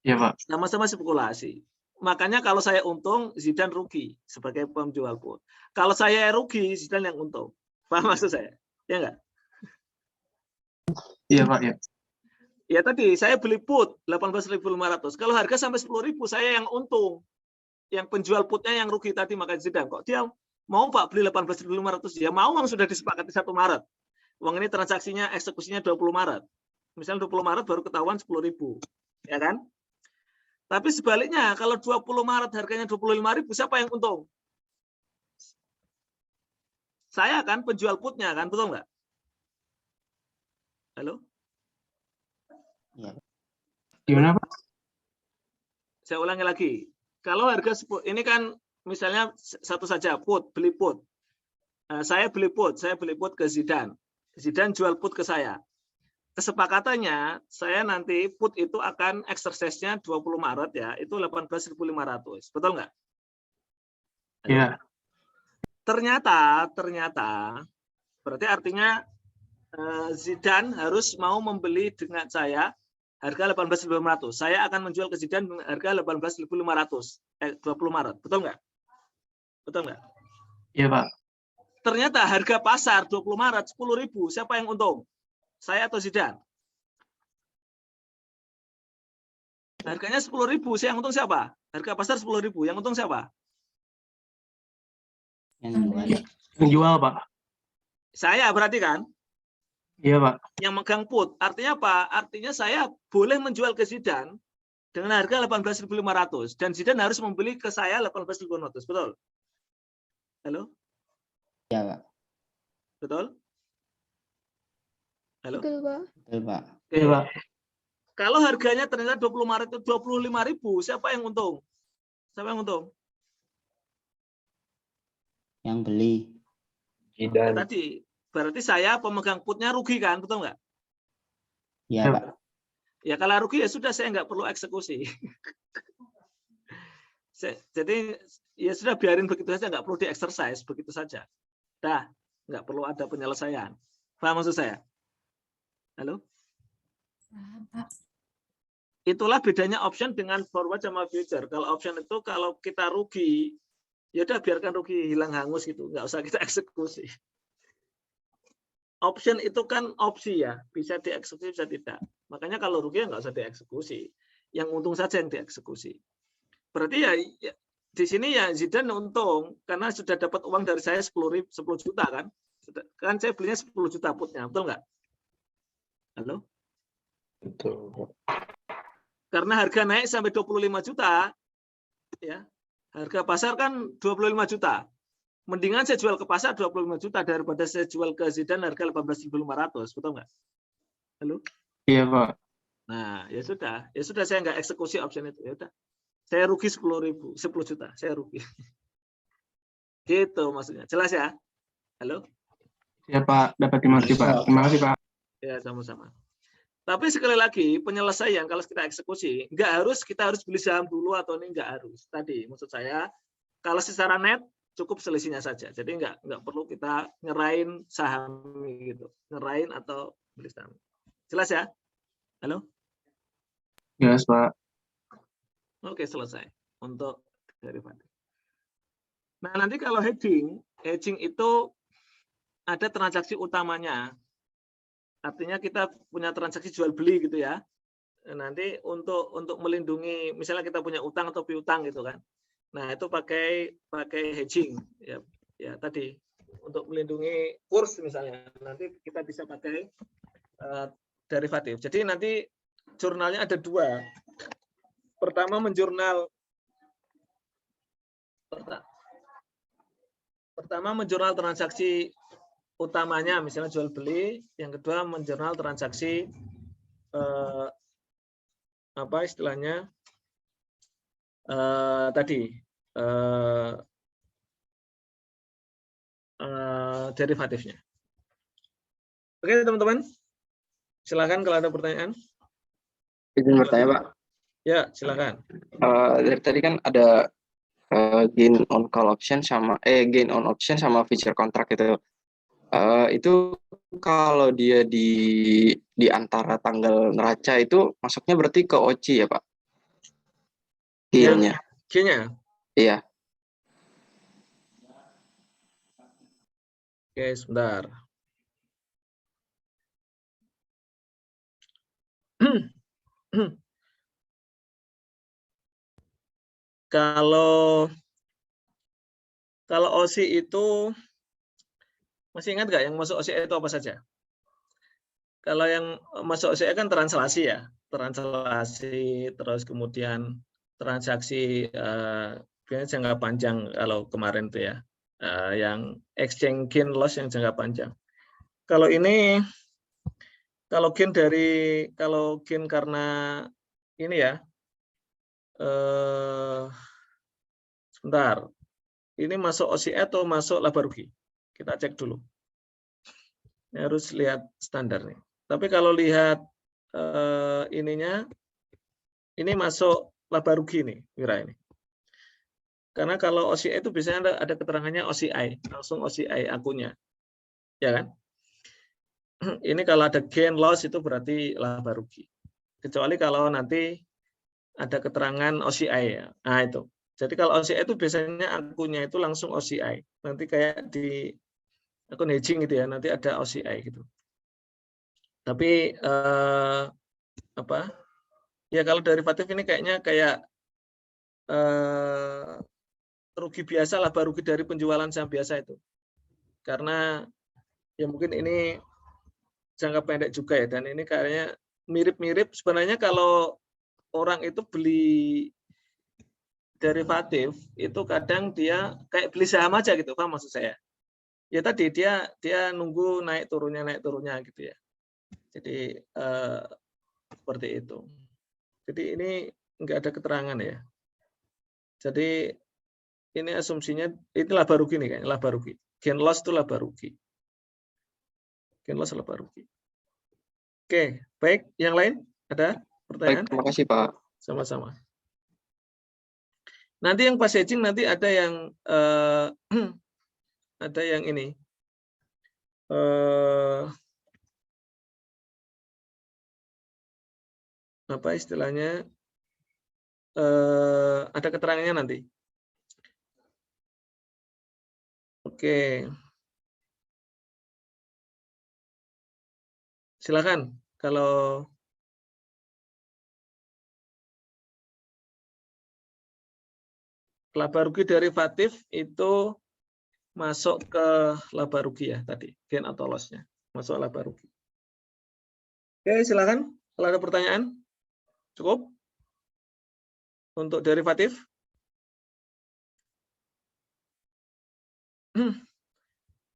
Iya, Pak. Sama-sama spekulasi. Makanya kalau saya untung, Zidane rugi sebagai penjual put. Kalau saya rugi, Zidane yang untung. Paham maksud saya? Ya nggak? Iya, Pak. Ya. Ya tadi saya beli put 18.500. Kalau harga sampai 10.000 saya yang untung. Yang penjual putnya yang rugi tadi, maka Zidane kok dia mau Pak beli 18.500? Ya mau, yang sudah disepakati 1 Maret. Uang ini transaksinya eksekusinya 20 Maret. Misalnya 20 Maret baru ketahuan 10.000. Ya kan? Tapi sebaliknya kalau 20 Maret harganya 25.000, siapa yang untung? Saya kan penjual putnya kan, betul nggak? Halo? Ya. Gimana, Pak? Saya ulangi lagi. Kalau harga ini kan misalnya satu saja put, beli put. Saya beli put ke Zidane. Zidane jual put ke saya. kesepakatannya saya nanti put itu akan exercise-nya 20 Maret ya, itu 18.500. Betul nggak? Iya. Ternyata berarti artinya Zidane harus mau membeli dengan saya harga 18.500. Saya akan menjual ke Zidane dengan harga 18.500. 20 Maret. Betul nggak? Betul nggak? Iya, Pak. Ternyata harga pasar 20 Maret 10.000. Siapa yang untung? Saya atau Zidane? Harganya 10.000. Yang untung siapa? Harga pasar 10.000. Yang untung siapa? Yang jual. Yang jual, Pak. Saya berarti kan? Iya, Pak. Yang megang put. Artinya apa? Artinya saya boleh menjual ke Zidane dengan harga 18.500 dan Zidane harus membeli ke saya 18.500. Betul? Halo? Iya, Pak. Betul? Halo? Betul, Pak. Betul, Pak. Oke. Iya, Pak. Kalau harganya ternyata 20 Maret itu 25.000, siapa yang untung? Siapa yang untung? Yang beli. Zidane. Tadi berarti saya pemegang putnya rugi kan, betul nggak? Iya, Pak. Ya kalau rugi ya sudah, saya nggak perlu eksekusi. Jadi ya sudah, biarin begitu saja, nggak perlu di-exercise, begitu saja. Dah, nggak perlu ada penyelesaian. Paham maksud saya? Halo? Itulah bedanya option dengan forward sama future. Kalau option itu kalau kita rugi, ya udah biarkan rugi, hilang hangus gitu, nggak usah kita eksekusi. Option itu kan opsi ya, bisa dieksekusi bisa tidak. Makanya kalau rugi ya nggak usah dieksekusi, yang untung saja yang dieksekusi. Berarti ya di sini ya Zidane untung karena sudah dapat uang dari saya 10 juta kan. Kan saya belinya 10 juta putnya, betul nggak? Halo? Betul. Karena harga naik sampai 25 juta, ya harga pasar kan 25 juta. Mendingan saya jual ke pasar 25 juta daripada saya jual ke Zidane harga 18.500, betul nggak? Halo? Iya, Pak. Nah, ya sudah saya nggak eksekusi option itu, ya udah. Saya rugi 10 juta, saya rugi. Gitu maksudnya. Jelas ya? Halo? Ya, Pak. Dapat dimengerti, Pak. Terima kasih, Pak. Ya, sama-sama. Tapi sekali lagi, penyelesaian kalau kita eksekusi, kita harus beli saham dulu atau ini nggak harus. Tadi maksud saya, kalau secara net cukup selisihnya saja. Jadi nggak perlu kita ngerain saham gitu, ngerain atau beli saham. Jelas ya? Halo? Jelas, Pak. Oke, selesai untuk derivatif. Nah, nanti kalau hedging itu ada transaksi utamanya. Artinya kita punya transaksi jual beli gitu ya. Nanti untuk melindungi, misalnya kita punya utang atau piutang gitu kan. Nah, itu pakai hedging ya tadi untuk melindungi kurs misalnya. Nanti kita bisa pakai derivatif. Jadi nanti jurnalnya ada dua. Pertama menjurnal transaksi utamanya, misalnya jual beli. Yang kedua menjurnal transaksi apa istilahnya tadi derivatifnya. Oke teman-teman, silakan kalau ada pertanyaan. Izin bertanya, Pak. Ya, silakan. Dari tadi kan ada gain on call option sama gain on option sama future contract itu. Itu kalau dia di antara tanggal neraca itu masuknya berarti ke OC ya, Pak? Gain-nya. Gain-nya? Iya. Oke, sebentar. Kalau OC itu masih ingat nggak yang masuk OCE itu apa saja? Kalau yang masuk OCE kan translasi ya, translasi, terus kemudian transaksi biasanya jangka panjang kalau kemarin tuh ya, yang exchange gain loss yang jangka panjang. Kalau ini, kalau gain karena ini ya, sebentar, ini masuk OCE atau masuk laba rugi? Kita cek dulu. Ini harus lihat standar nih. Tapi kalau lihat ininya, ini masuk laba rugi nih, Wira ini. Karena kalau OCI itu biasanya ada keterangannya OCI, langsung OCI akunnya. Ya kan? Ini kalau ada gain loss itu berarti laba rugi. Kecuali kalau nanti ada keterangan OCI ya. Nah itu. Jadi kalau OCI itu biasanya akunnya itu langsung OCI. Nanti kayak di akun hedging gitu ya, nanti ada OCI gitu. Tapi apa? Ya kalau derivatif ini kayaknya kayak rugi biasa, laba rugi dari penjualan saham biasa itu. Karena ya mungkin ini jangka pendek juga ya, dan ini kayaknya mirip-mirip. Sebenarnya kalau orang itu beli derivatif itu kadang dia kayak beli saham aja gitu, paham maksud saya? Ya tadi dia nunggu naik turunnya gitu ya. Jadi seperti itu. Jadi ini enggak ada keterangan ya. Jadi ini asumsinya itu laba rugi nih kayaknya, laba rugi. Gain loss itu laba rugi. Gain loss laba rugi. Oke, baik. Yang lain ada pertanyaan? Baik, terima kasih Pak. Sama-sama. Nanti yang pas hedging nanti ada yang ini. Apa istilahnya? Ada keterangannya nanti. Oke. Silakan kalau laba rugi derivatif itu masuk ke laba rugi ya tadi, gain atau loss-nya masuk laba rugi. Oke, silakan kalau ada pertanyaan. Cukup untuk derivatif.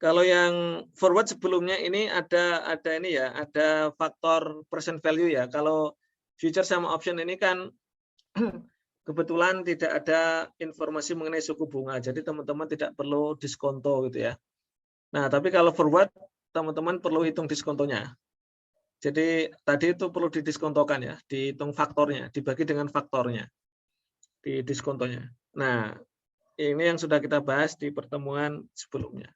Kalau yang forward sebelumnya ini ada ini ya, ada faktor present value ya. Kalau future sama option ini kan kebetulan tidak ada informasi mengenai suku bunga, jadi teman-teman tidak perlu diskonto gitu ya. Nah, tapi kalau forward teman-teman perlu hitung diskontonya. Jadi tadi itu perlu didiskontokan ya, dihitung faktornya, dibagi dengan faktornya di diskontonya. Nah, ini yang sudah kita bahas di pertemuan sebelumnya.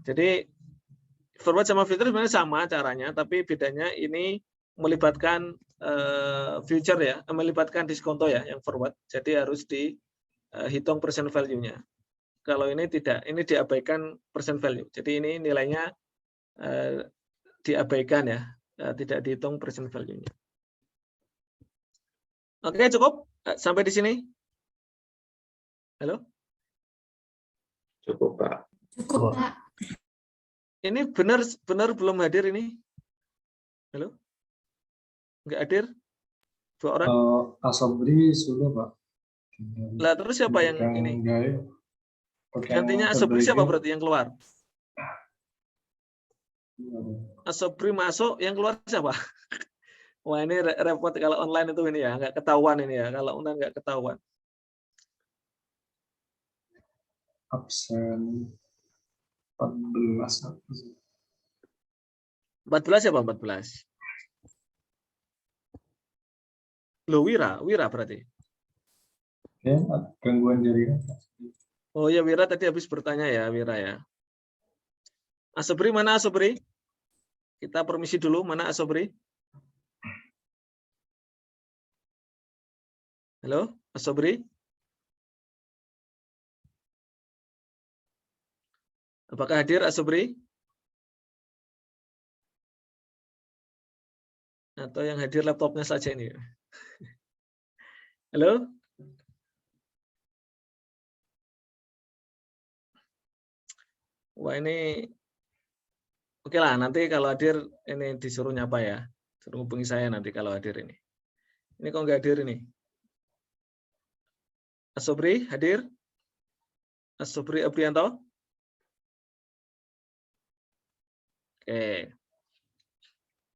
Jadi forward sama future sebenarnya sama caranya, tapi bedanya ini melibatkan future ya, melibatkan diskonto ya yang forward. Jadi harus dihitung present value-nya. Kalau ini tidak, ini diabaikan present value. Jadi ini nilainya diabaikan ya, tidak dihitung present value-nya. Oke, cukup sampai di sini. Halo? Cukup, Pak. Cukup, Pak. Ini benar belum hadir ini? Halo? Enggak hadir? 2 orang? Asobri sudah, Pak. Lah terus siapa yang ini? Gantinya Asobri siapa berarti yang keluar? Asobri masuk, yang keluar siapa? Wah ini repot kalau online itu ini ya, nggak ketahuan ini ya. Kalau online nggak ketahuan. Absen 14. 14 siapa 14? Loh Wira berarti. Ya, gangguan jaringan. Oh ya Wira tadi habis bertanya ya Wira ya. Asobri mana Asobri? Kita permisi dulu, mana Asobri? Halo, Asobri? Apakah hadir Asobri? Atau yang hadir laptopnya saja ini? Halo? Wah ini, oke lah nanti kalau hadir ini disuruh nyapa ya. Suruh hubungi saya nanti kalau hadir ini. Ini kok nggak hadir ini? Asobri hadir? Asobri Aprianto? Oke.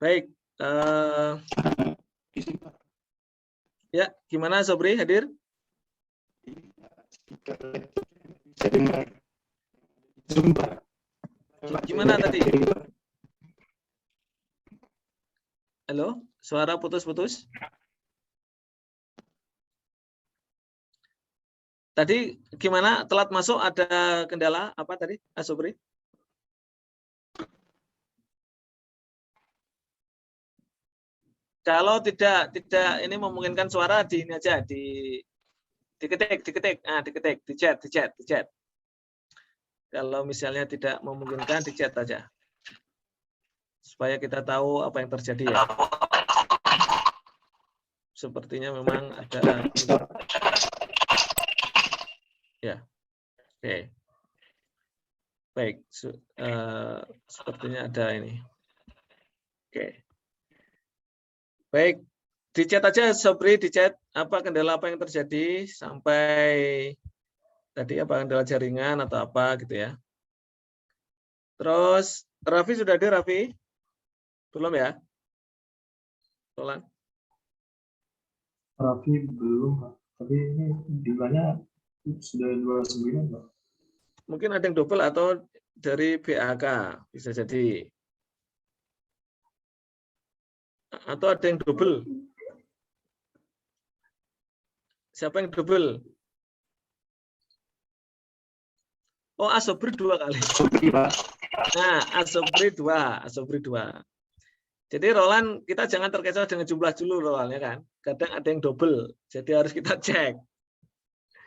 Baik. Ya, gimana Asobri hadir? Gimana tadi? Halo, suara putus-putus. Tadi gimana? Telat masuk ada kendala apa tadi, Asobri? Kalau tidak ini memungkinkan suara di ini aja diketik, di chat. Kalau misalnya tidak memungkinkan di chat aja. Supaya kita tahu apa yang terjadi ya. Sepertinya memang ada ya. Oke. Baik, sepertinya ada ini. Oke. Baik, di chat aja Sobri, di chat apa kendala apa yang terjadi sampai tadi apa kendala jaringan atau apa gitu ya. Terus Raffi sudah ada, Raffi? Belum ya? Tolong. Raffi belum, Pak. Tapi ini jumlahnya sudah 29, Pak. Mungkin ada yang double atau dari BAK, bisa jadi. Atau ada yang double. Siapa yang double? Oh, Asobri 2 kali. Nah, Asobri 2. Jadi Roland, kita jangan terkecoh dengan jumlah dulu Roland, ya kan? Kadang ada yang double, jadi harus kita cek.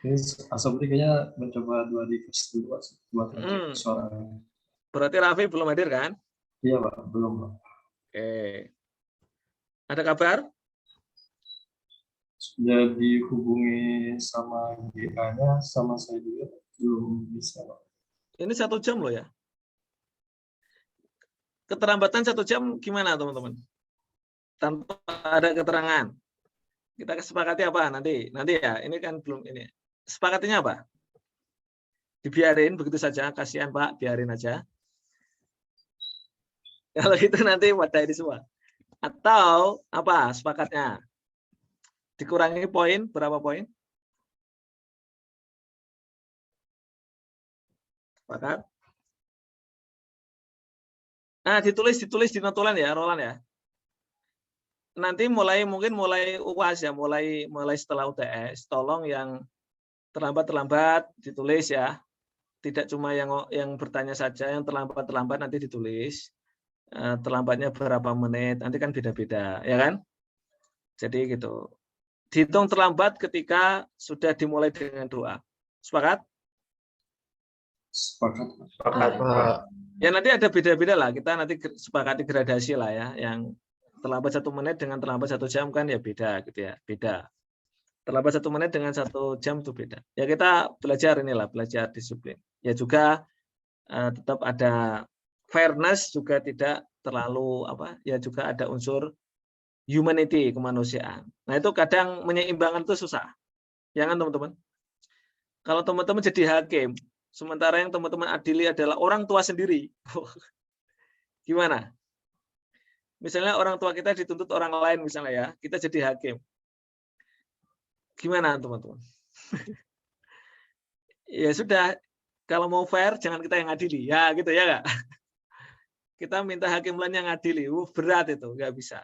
Ini Asobri kayaknya mencoba 2 reverse dulu, Pak, buat ngecek suaranya. Berarti Raffi belum hadir kan? Iya, Pak, belum, Pak. Oke. Ada kabar? Sudah dihubungi sama GA-nya, sama saya juga belum bisa, Pak. Ini 1 jam loh ya. Keterlambatan 1 jam gimana teman-teman? Tanpa ada keterangan. Kita kesepakati apa nanti? Nanti ya, ini kan belum ini. Sepakatinya apa? Dibiarin begitu saja, kasihan Pak, biarin aja. Kalau gitu nanti wadah ini semua. Atau apa sepakatnya? Dikurangi poin, berapa poin? Sepakat? Nah, ditulis di notulen ya, Roland ya. Nanti mungkin mulai UAS ya, mulai setelah UTS, tolong yang terlambat ditulis ya. Tidak cuma yang bertanya saja, yang terlambat nanti ditulis. Terlambatnya berapa menit, nanti kan beda-beda, ya kan? Jadi gitu. Dihitung terlambat ketika sudah dimulai dengan doa. Sepakat? Sepakat. Ya nanti ada beda-beda lah, kita nanti sepakati gradasi lah ya, yang terlambat 1 menit dengan terlambat 1 jam kan ya beda gitu ya, beda. Terlambat 1 menit dengan 1 jam itu beda. Ya kita belajar belajar disiplin. Ya juga tetap ada fairness, juga tidak terlalu ya juga ada unsur humanity, kemanusiaan. Nah itu kadang menyeimbangkan itu susah, ya kan teman-teman? Kalau teman-teman jadi hakim, sementara yang teman-teman adili adalah orang tua sendiri. Gimana? Misalnya orang tua kita dituntut orang lain misalnya ya, kita jadi hakim. Gimana teman-teman? Ya sudah, kalau mau fair jangan kita yang adili. Ya gitu ya Kak. Kita minta hakim lain yang adili. Berat itu, nggak bisa.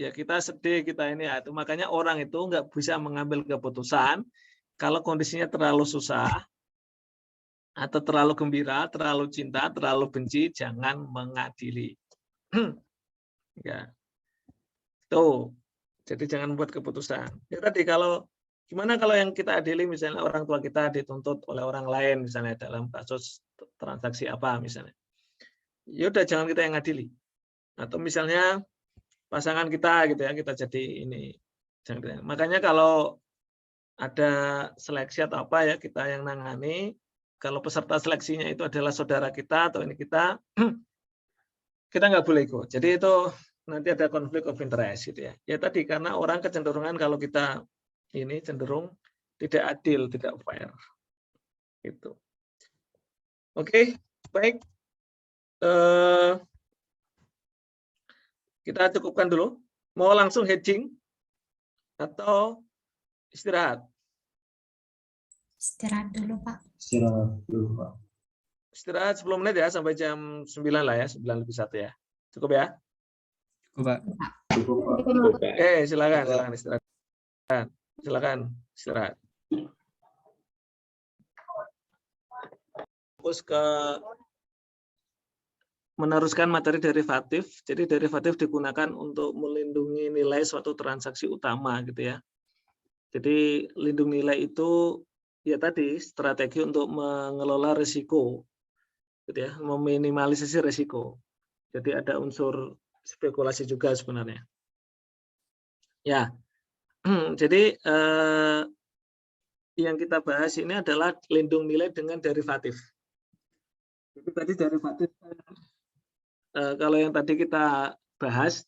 Ya kita sedih, kita ini ya. Itu makanya orang itu nggak bisa mengambil keputusan kalau kondisinya terlalu susah, atau terlalu gembira, terlalu cinta, terlalu benci, jangan mengadili. Ya. Tuh. Jadi jangan buat keputusan. Ya tadi gimana kalau yang kita adili misalnya orang tua kita dituntut oleh orang lain misalnya dalam kasus transaksi apa misalnya. Ya udah jangan kita yang adili. Atau misalnya pasangan kita gitu ya, kita jadi ini. Makanya kalau ada seleksi atau apa ya kita yang nangani. Kalau peserta seleksinya itu adalah saudara kita atau ini kita nggak boleh ikut. Jadi itu nanti ada konflik of interest gitu ya. Ya tadi karena orang kecenderungan kalau kita ini cenderung tidak adil, tidak fair. Gitu. Oke, baik. Kita cukupkan dulu. Mau langsung hedging atau istirahat? Istirahat dulu, Pak. Istirahat dulu, Pak. Istirahat 10 menit ya, sampai jam 9 lah ya, 9 lebih 1 ya. Cukup ya? Cukup, Pak. Cukup, Pak. Cukup, Pak. Oke, silakan istirahat. Silakan istirahat. Fokus ke meneruskan materi derivatif. Jadi derivatif digunakan untuk melindungi nilai suatu transaksi utama gitu ya. Jadi lindung nilai itu ya tadi strategi untuk mengelola risiko gitu ya, meminimalisasi risiko. Jadi ada unsur spekulasi juga sebenarnya. Ya. Jadi yang kita bahas ini adalah lindung nilai dengan derivatif. Jadi tadi derivatif kalau yang tadi kita bahas,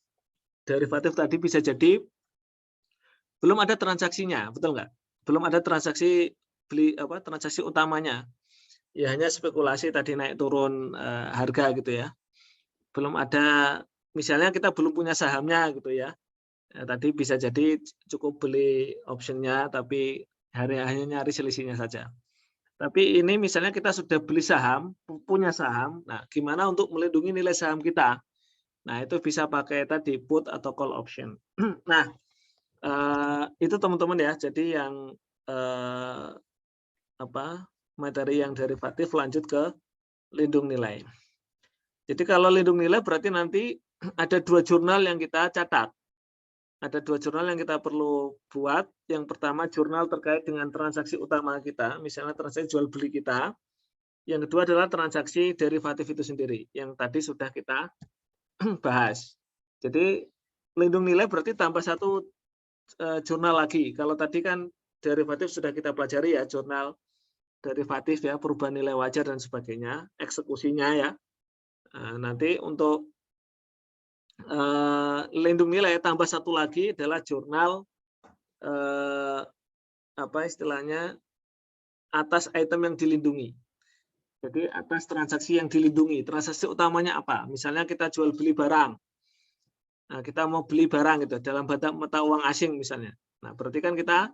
derivatif tadi bisa jadi belum ada transaksinya, betul nggak? Belum ada transaksi transaksi utamanya. Ya hanya spekulasi tadi naik turun harga gitu ya. Belum ada, misalnya kita belum punya sahamnya gitu ya. Tadi bisa jadi cukup beli optionnya, tapi hanya nyari selisihnya saja. Tapi ini misalnya kita sudah beli saham, punya saham, nah gimana untuk melindungi nilai saham kita? Nah itu bisa pakai tadi put atau call option. Nah itu teman-teman ya, jadi yang materi yang derivatif lanjut ke lindung nilai. Jadi kalau lindung nilai berarti nanti ada 2 jurnal yang kita catat. Ada 2 jurnal yang kita perlu buat. Yang pertama jurnal terkait dengan transaksi utama kita, misalnya transaksi jual beli kita. Yang kedua adalah transaksi derivatif itu sendiri, yang tadi sudah kita bahas. Jadi lindung nilai berarti tambah 1 jurnal lagi. Kalau tadi kan derivatif sudah kita pelajari ya, jurnal derivatif ya, perubahan nilai wajar dan sebagainya, eksekusinya ya. Nanti untuk lindung nilai tambah 1 lagi adalah jurnal istilahnya atas item yang dilindungi. Jadi atas transaksi yang dilindungi. Transaksi utamanya apa? Misalnya kita jual beli barang. Nah, kita mau beli barang gitu dalam mata uang asing misalnya. Nah, berarti kan kita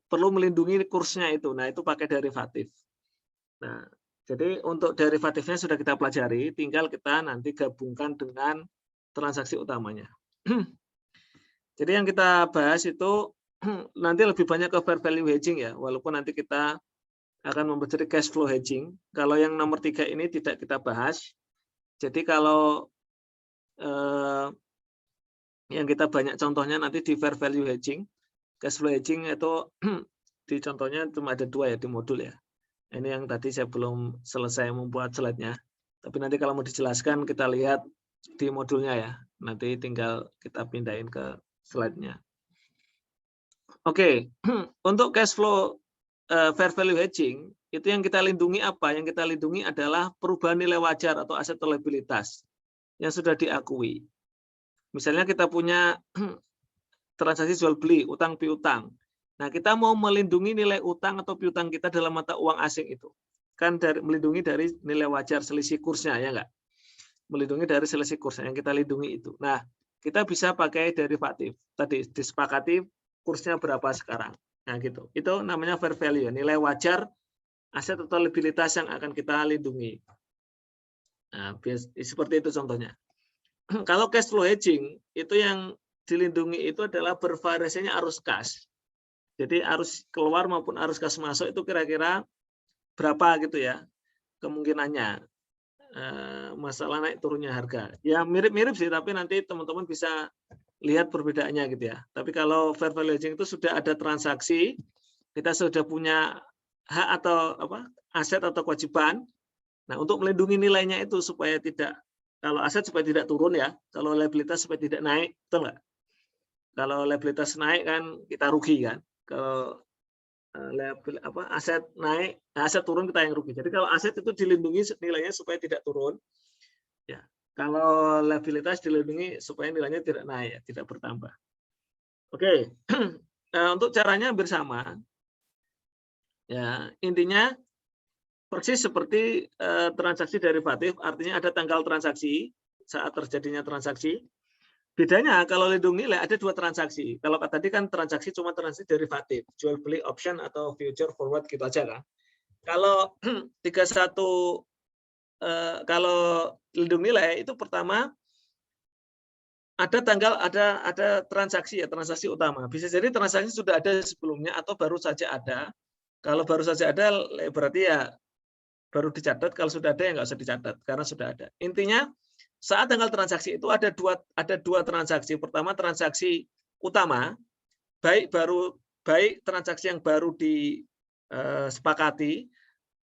perlu melindungi kursnya itu. Nah, itu pakai derivatif. Nah, jadi untuk derivatifnya sudah kita pelajari, tinggal kita nanti gabungkan dengan transaksi utamanya. Jadi yang kita bahas itu nanti lebih banyak ke fair value hedging ya, walaupun nanti kita akan mempelajari cash flow hedging. Kalau yang nomor 3 ini tidak kita bahas. Jadi kalau yang kita banyak contohnya nanti di fair value hedging, cash flow hedging itu di contohnya cuma ada 2 ya di modul ya. Ini yang tadi saya belum selesai membuat slide-nya. Tapi nanti kalau mau dijelaskan kita lihat di modulnya ya. Nanti tinggal kita pindahin ke slide-nya. Oke, untuk cash flow fair value hedging, itu yang kita lindungi apa? Yang kita lindungi adalah perubahan nilai wajar atau aset atau liabilitas yang sudah diakui. Misalnya kita punya transaksi jual beli, utang piutang. Nah, kita mau melindungi nilai utang atau piutang kita dalam mata uang asing itu. Kan melindungi dari nilai wajar selisih kursnya, ya enggak? Melindungi dari selisih kursnya yang kita lindungi itu. Nah, kita bisa pakai derivatif. Tadi disepakati kursnya berapa sekarang. Nah, gitu. Itu namanya fair value, nilai wajar aset atau liabilitas yang akan kita lindungi. Nah, seperti itu contohnya. Kalau cash flow hedging, itu yang dilindungi itu adalah bervariasinya arus kas. Jadi arus keluar maupun arus kas masuk itu kira-kira berapa gitu ya kemungkinannya. Masalah naik turunnya harga. Ya mirip-mirip sih, tapi nanti teman-teman bisa lihat perbedaannya gitu ya. Tapi kalau fair value hedging itu sudah ada transaksi, kita sudah punya hak atau aset atau kewajiban. Nah, untuk melindungi nilainya itu supaya tidak, kalau aset supaya tidak turun ya, kalau liabilitas supaya tidak naik, betul nggak? Kalau liabilitas naik kan kita rugi kan. Kalau aset naik, aset turun kita yang rugi. Jadi kalau aset itu dilindungi nilainya supaya tidak turun, ya. Kalau liabilitas dilindungi supaya nilainya tidak naik, ya, tidak bertambah. Oke, nah, untuk caranya bersama, ya intinya persis seperti transaksi derivatif, artinya ada tanggal transaksi saat terjadinya transaksi. Bedanya kalau lindung nilai ada 2 transaksi. Kalau tadi kan transaksi cuma transaksi derivatif, jual beli option atau future forward gitu aja kan. Kalau 31 kalau lindung nilai itu pertama ada tanggal, ada transaksi ya, transaksi utama. Bisa jadi transaksi sudah ada sebelumnya atau baru saja ada. Kalau baru saja ada berarti ya baru dicatat, kalau sudah ada ya nggak usah dicatat karena sudah ada. Intinya saat tanggal transaksi itu ada dua transaksi. Pertama transaksi utama, baik transaksi yang baru disepakati,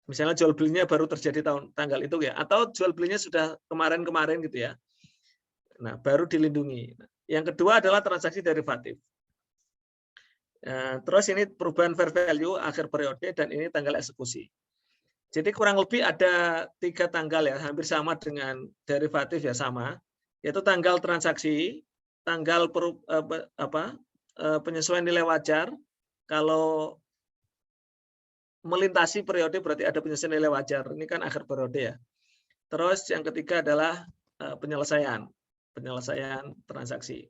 misalnya jual belinya baru terjadi tanggal itu ya, atau jual belinya sudah kemarin-kemarin gitu ya. Nah, baru dilindungi. Yang kedua adalah transaksi derivatif. Terus ini perubahan fair value akhir periode dan ini tanggal eksekusi. Jadi kurang lebih ada 3 tanggal ya, hampir sama dengan derivatif ya sama, yaitu tanggal transaksi, tanggal penyesuaian nilai wajar. Kalau melintasi periode berarti ada penyesuaian nilai wajar. Ini kan akhir periode ya. Terus yang ketiga adalah penyelesaian transaksi.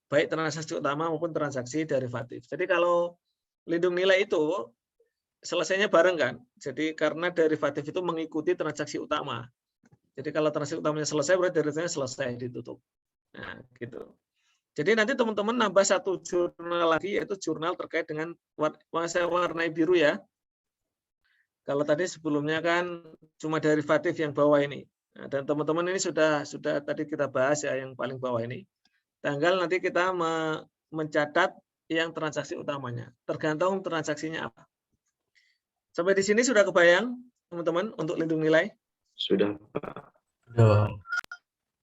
Baik transaksi utama maupun transaksi derivatif. Jadi kalau lindung nilai itu selesainya bareng kan. Jadi karena derivatif itu mengikuti transaksi utama. Jadi kalau transaksi utamanya selesai berarti derivatifnya selesai ditutup. Nah, gitu. Jadi nanti teman-teman nambah 1 jurnal lagi yaitu jurnal terkait dengan saya warnai biru ya. Kalau tadi sebelumnya kan cuma derivatif yang bawah ini. Nah, dan teman-teman ini sudah tadi kita bahas ya yang paling bawah ini. Tanggal nanti kita mencatat yang transaksi utamanya. Tergantung transaksinya apa. Sampai di sini sudah kebayang teman-teman untuk lindung nilai? Sudah, Pak.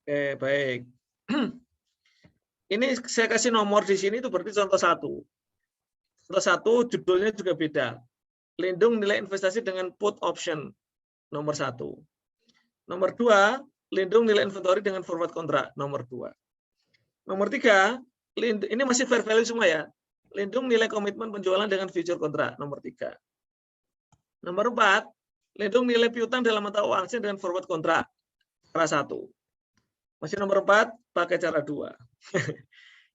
Oke, baik. Ini saya kasih nomor di sini itu berarti contoh 1. Contoh 1 judulnya juga beda. Lindung nilai investasi dengan put option nomor 1. Nomor 2, lindung nilai inventory dengan forward kontrak nomor 2. Nomor 3, ini masih fair value semua ya. Lindung nilai komitmen penjualan dengan future kontrak nomor 3. Nomor 4, lindung nilai piutang dalam mata uang asing dengan forward kontrak cara 1. Masih nomor 4 pakai cara 2.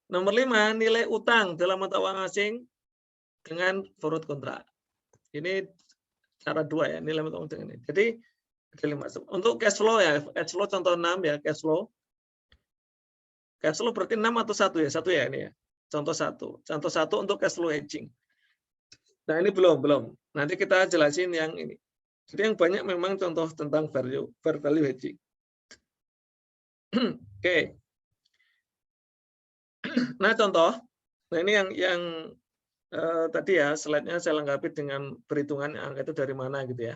Nomor 5, nilai utang dalam mata uang asing dengan forward kontrak. Ini cara 2 ya, nilai mata uang asing ini. Jadi ada 5. Untuk cash flow ya, cash flow contoh 6 ya, cash flow. Cash flow berarti 6 atau 1 ya? 1 ya ini ya. Contoh 1. Contoh 1 untuk cash flow hedging. Nah, ini belum. Nanti kita jelasin yang ini. Jadi yang banyak memang contoh tentang fair value hedging. Oke. Nah, contoh. Nah, ini yang tadi ya, slide-nya saya lengkapi dengan perhitungan angka itu dari mana gitu ya.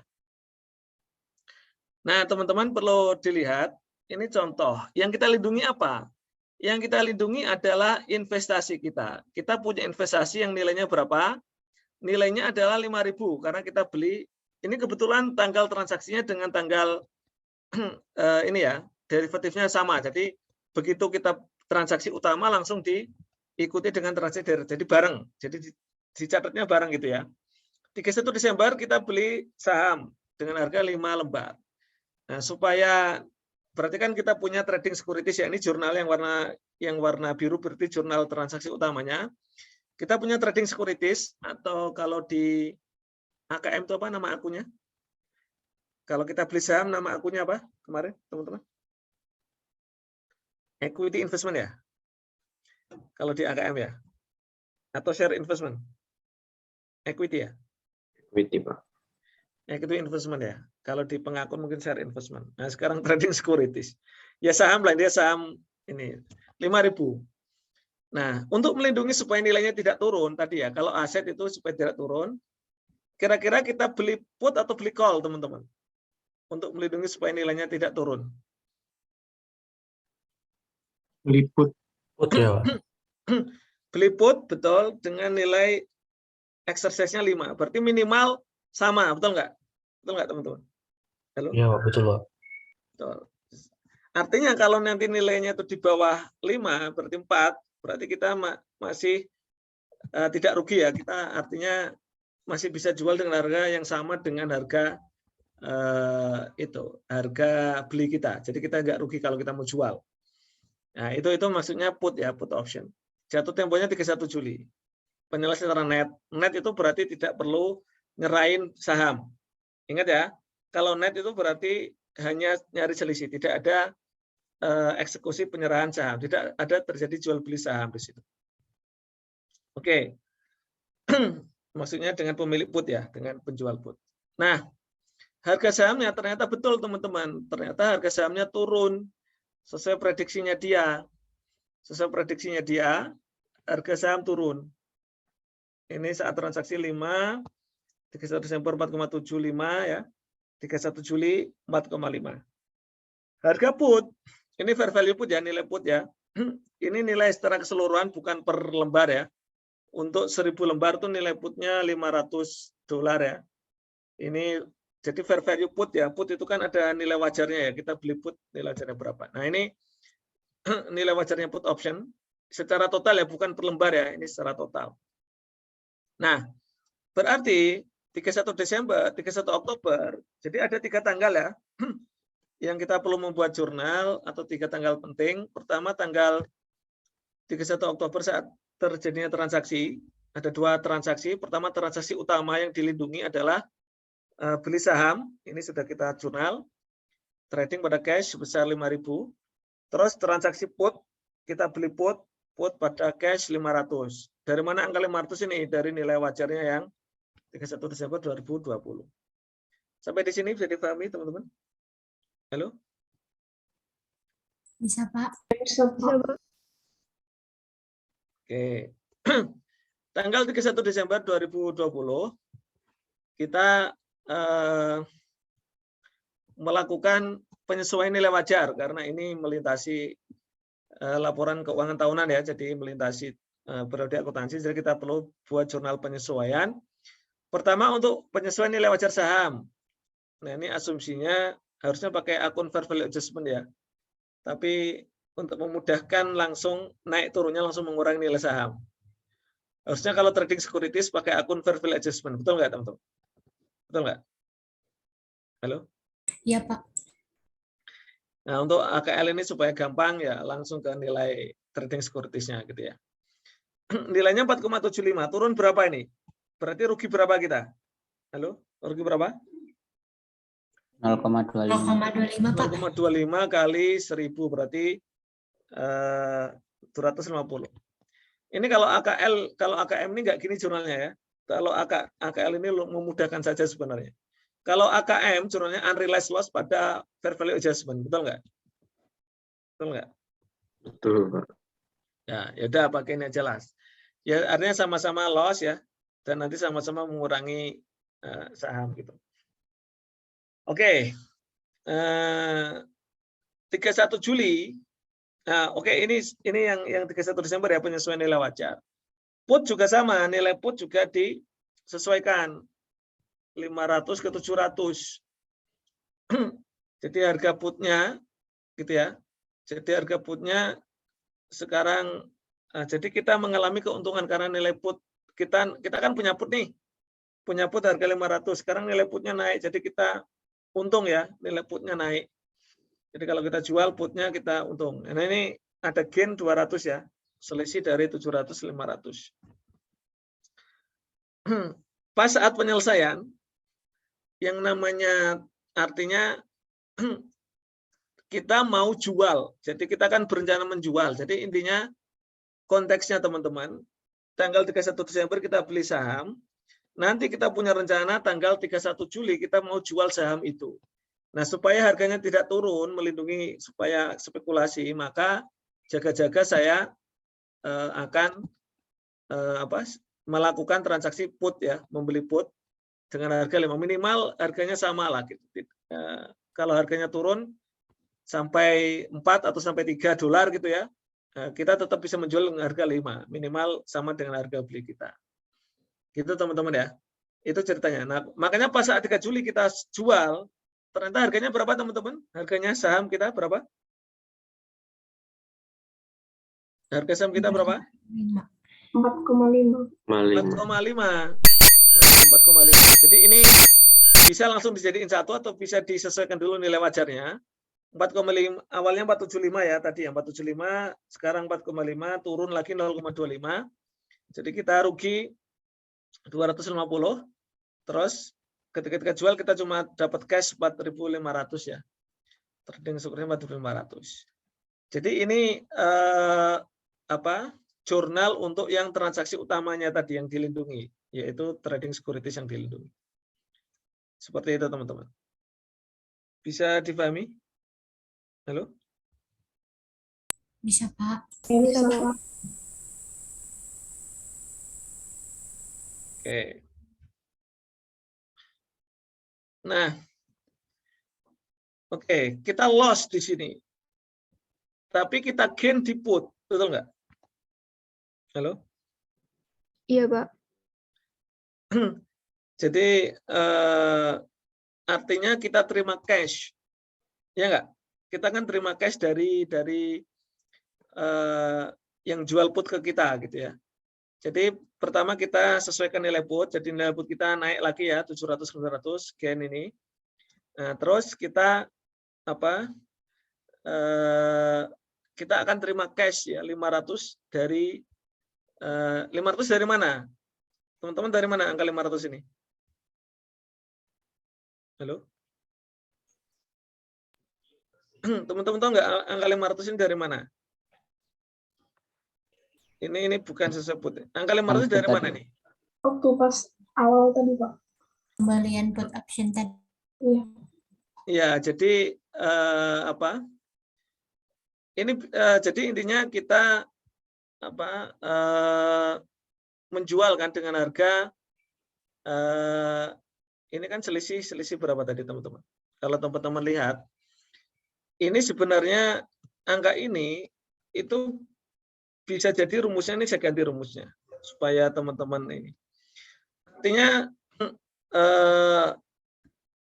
Nah, teman-teman perlu dilihat, ini contoh. Yang kita lindungi apa? Yang kita lindungi adalah investasi kita. Kita punya investasi yang nilainya berapa? Nilainya adalah 5.000 karena kita beli. Ini kebetulan tanggal transaksinya dengan tanggal ini ya, derivatifnya sama. Jadi begitu kita transaksi utama langsung diikuti dengan transaksi derivatif. Jadi bareng. Jadi dicatatnya bareng gitu ya. 31 Desember kita beli saham dengan harga 5 lembar. Nah, supaya berarti kan kita punya trading securities ya, ini jurnal yang warna biru berarti jurnal transaksi utamanya. Kita punya trading securities atau kalau di AKM itu apa nama akunnya? Kalau kita beli saham nama akunnya apa kemarin teman-teman? Equity investment ya? Kalau di AKM ya? Atau share investment? Equity ya? Equity, Pak. Equity investment ya. Kalau di pengakun mungkin share investment. Nah, sekarang trading securities. Ya saham lah, dia saham ini 5.000. Nah, untuk melindungi supaya nilainya tidak turun tadi ya, kalau aset itu supaya tidak turun, kira-kira kita beli put atau beli call, teman-teman? Untuk melindungi supaya nilainya tidak turun. Beli put. Put ya, Pak. Beli put, betul, dengan nilai exercise-nya 5. Berarti minimal sama, betul nggak? Betul nggak, teman-teman? Halo? Iya, Pak, betul, Pak. Betul. Artinya kalau nanti nilainya itu di bawah 5, berarti 4, berarti kita masih tidak rugi ya. Kita artinya masih bisa jual dengan harga yang sama dengan harga harga beli kita. Jadi kita nggak rugi kalau kita mau jual. Nah, itu maksudnya put ya, put option. Jatuh temponya 31 Juli. Penyelesaian secara net. Net itu berarti tidak perlu nyerahin saham. Ingat ya, kalau net itu berarti hanya nyari selisih, tidak ada eksekusi penyerahan saham, tidak ada terjadi jual beli saham di situ. Oke. Maksudnya dengan pemilik put ya, dengan penjual put. Nah, harga sahamnya ternyata betul teman-teman, ternyata harga sahamnya turun sesuai prediksinya dia. Sesuai prediksinya dia, harga saham turun. Ini saat transaksi 5, 31 Desember 4,75 ya, 31 Juli 4,5. Harga put, ini fair value put ya, nilai put ya. Ini nilai secara keseluruhan bukan per lembar ya. Untuk 1000 lembar itu nilai putnya $500 ya. Ini jadi fair value put ya. Put itu kan ada nilai wajarnya ya. Kita beli put nilai wajarnya berapa. Nah ini nilai wajarnya put option secara total ya, bukan per lembar ya. Ini secara total. Nah berarti 31 Desember, 31 Oktober. Jadi ada 3 tanggal ya. Yang kita perlu membuat jurnal atau 3 tanggal penting. Pertama tanggal 31 Oktober saat terjadinya transaksi. Ada 2 transaksi. Pertama transaksi utama yang dilindungi adalah beli saham. Ini sudah kita jurnal. Trading pada cash sebesar 5.000. Terus transaksi put. Kita beli put pada cash 500. Dari mana angka 500 ini? Dari nilai wajarnya yang 31 Desember 2020. Sampai di sini bisa dipahami teman-teman? Halo? Bisa, Pak. Bisa, Pak. Oke. Tanggal 31 Desember 2020 kita melakukan penyesuaian nilai wajar karena ini melintasi laporan keuangan tahunan ya, jadi melintasi periode akuntansi, jadi kita perlu buat jurnal penyesuaian. Pertama untuk penyesuaian nilai wajar saham. Nah ini asumsinya harusnya pakai akun fair value adjustment ya. Tapi untuk memudahkan langsung naik turunnya langsung mengurangi nilai saham. Harusnya kalau trading securities pakai akun fair value adjustment. Betul nggak teman-teman? Betul nggak? Halo? Iya, Pak. Nah untuk AKL ini supaya gampang ya langsung ke nilai trading securitiesnya gitu ya. Nilainya 4,75. Turun berapa ini? Berarti rugi berapa kita? Halo? Rugi berapa? 0,25, Pak. 0,25 kali 1000 berarti 250. Ini kalau AKM ini nggak gini jurnalnya ya. Kalau AKL ini memudahkan saja sebenarnya. Kalau AKM jurnalnya unrealized loss pada fair value adjustment, betul nggak? Betul nggak? Betul, Pak. Ya, yaudah pakai ini aja jelas. Ya artinya sama-sama loss ya, dan nanti sama-sama mengurangi saham gitu. Oke, 31 Juli. Nah, oke ini yang 31 Desember ya penyesuaian nilai wajar. Put juga sama, nilai put juga disesuaikan 500 ke 700. Jadi harga putnya gitu ya. Jadi harga putnya sekarang jadi kita mengalami keuntungan karena nilai put kita kan punya put nih. Punya put harga 500, sekarang nilai putnya naik jadi kita untung ya, nilai putnya naik. Jadi kalau kita jual putnya kita untung. Nah ini ada gain 200 ya, selisih dari 700 500. Pas saat penyelesaian, yang namanya artinya kita mau jual. Jadi kita kan berencana menjual. Jadi intinya konteksnya teman-teman, tanggal 31 Desember kita beli saham, nanti kita punya rencana tanggal 31 Juli kita mau jual saham itu. Nah, supaya harganya tidak turun, melindungi supaya spekulasi, maka jaga-jaga saya akan melakukan transaksi put ya, membeli put dengan harga 5 minimal harganya sama lah gitu. Kalau harganya turun sampai 4 atau sampai $3 gitu ya, kita tetap bisa menjual dengan harga 5, minimal sama dengan harga beli kita. Gitu teman-teman ya. Itu ceritanya. Nah, makanya pas saat 3 Juli kita jual, ternyata harganya berapa teman-teman? Harganya saham kita berapa? Harga saham kita berapa? 4,5. 4,5. Nah, 4,5. Jadi ini bisa langsung dijadiin satu atau bisa disesuaikan dulu nilai wajarnya. 4,5 awalnya 475 ya tadi yang 475, sekarang 4,5 turun lagi 0,25. Jadi kita rugi 250. Terus ketika kita jual kita cuma dapat cash 4.500 ya. Trading seperti 4.500. Jadi ini jurnal untuk yang transaksi utamanya tadi yang dilindungi, yaitu trading securities yang dilindungi. Seperti itu teman-teman. Bisa dipahami? Halo? Bisa, Pak. Bisa, Pak. Oke. Nah, oke, kita loss di sini. Tapi kita gain di put, betul nggak? Halo? Iya, Pak. Jadi artinya kita terima cash, ya nggak? Kita kan terima cash dari yang jual put ke kita, gitu ya. Jadi pertama kita sesuaikan nilai put, jadi nilai put kita naik lagi ya 700-900 gain ini. Nah, terus kita kita akan terima cash ya 500 dari 500 dari mana? Teman-teman dari mana angka 500 ini? Halo? Teman-teman tahu nggak angka 500 ini dari mana? Ini bukan sesuatu. Angka 500 dari mana nih? Waktu pas awal tadi, Pak. Kembalian put option tadi. Iya. Ya, jadi ini jadi intinya kita menjual kan dengan harga ini kan selisih berapa tadi teman-teman? Kalau teman-teman lihat, ini sebenarnya angka ini itu bisa jadi rumusnya, ini saya ganti rumusnya supaya teman-teman ini. Artinya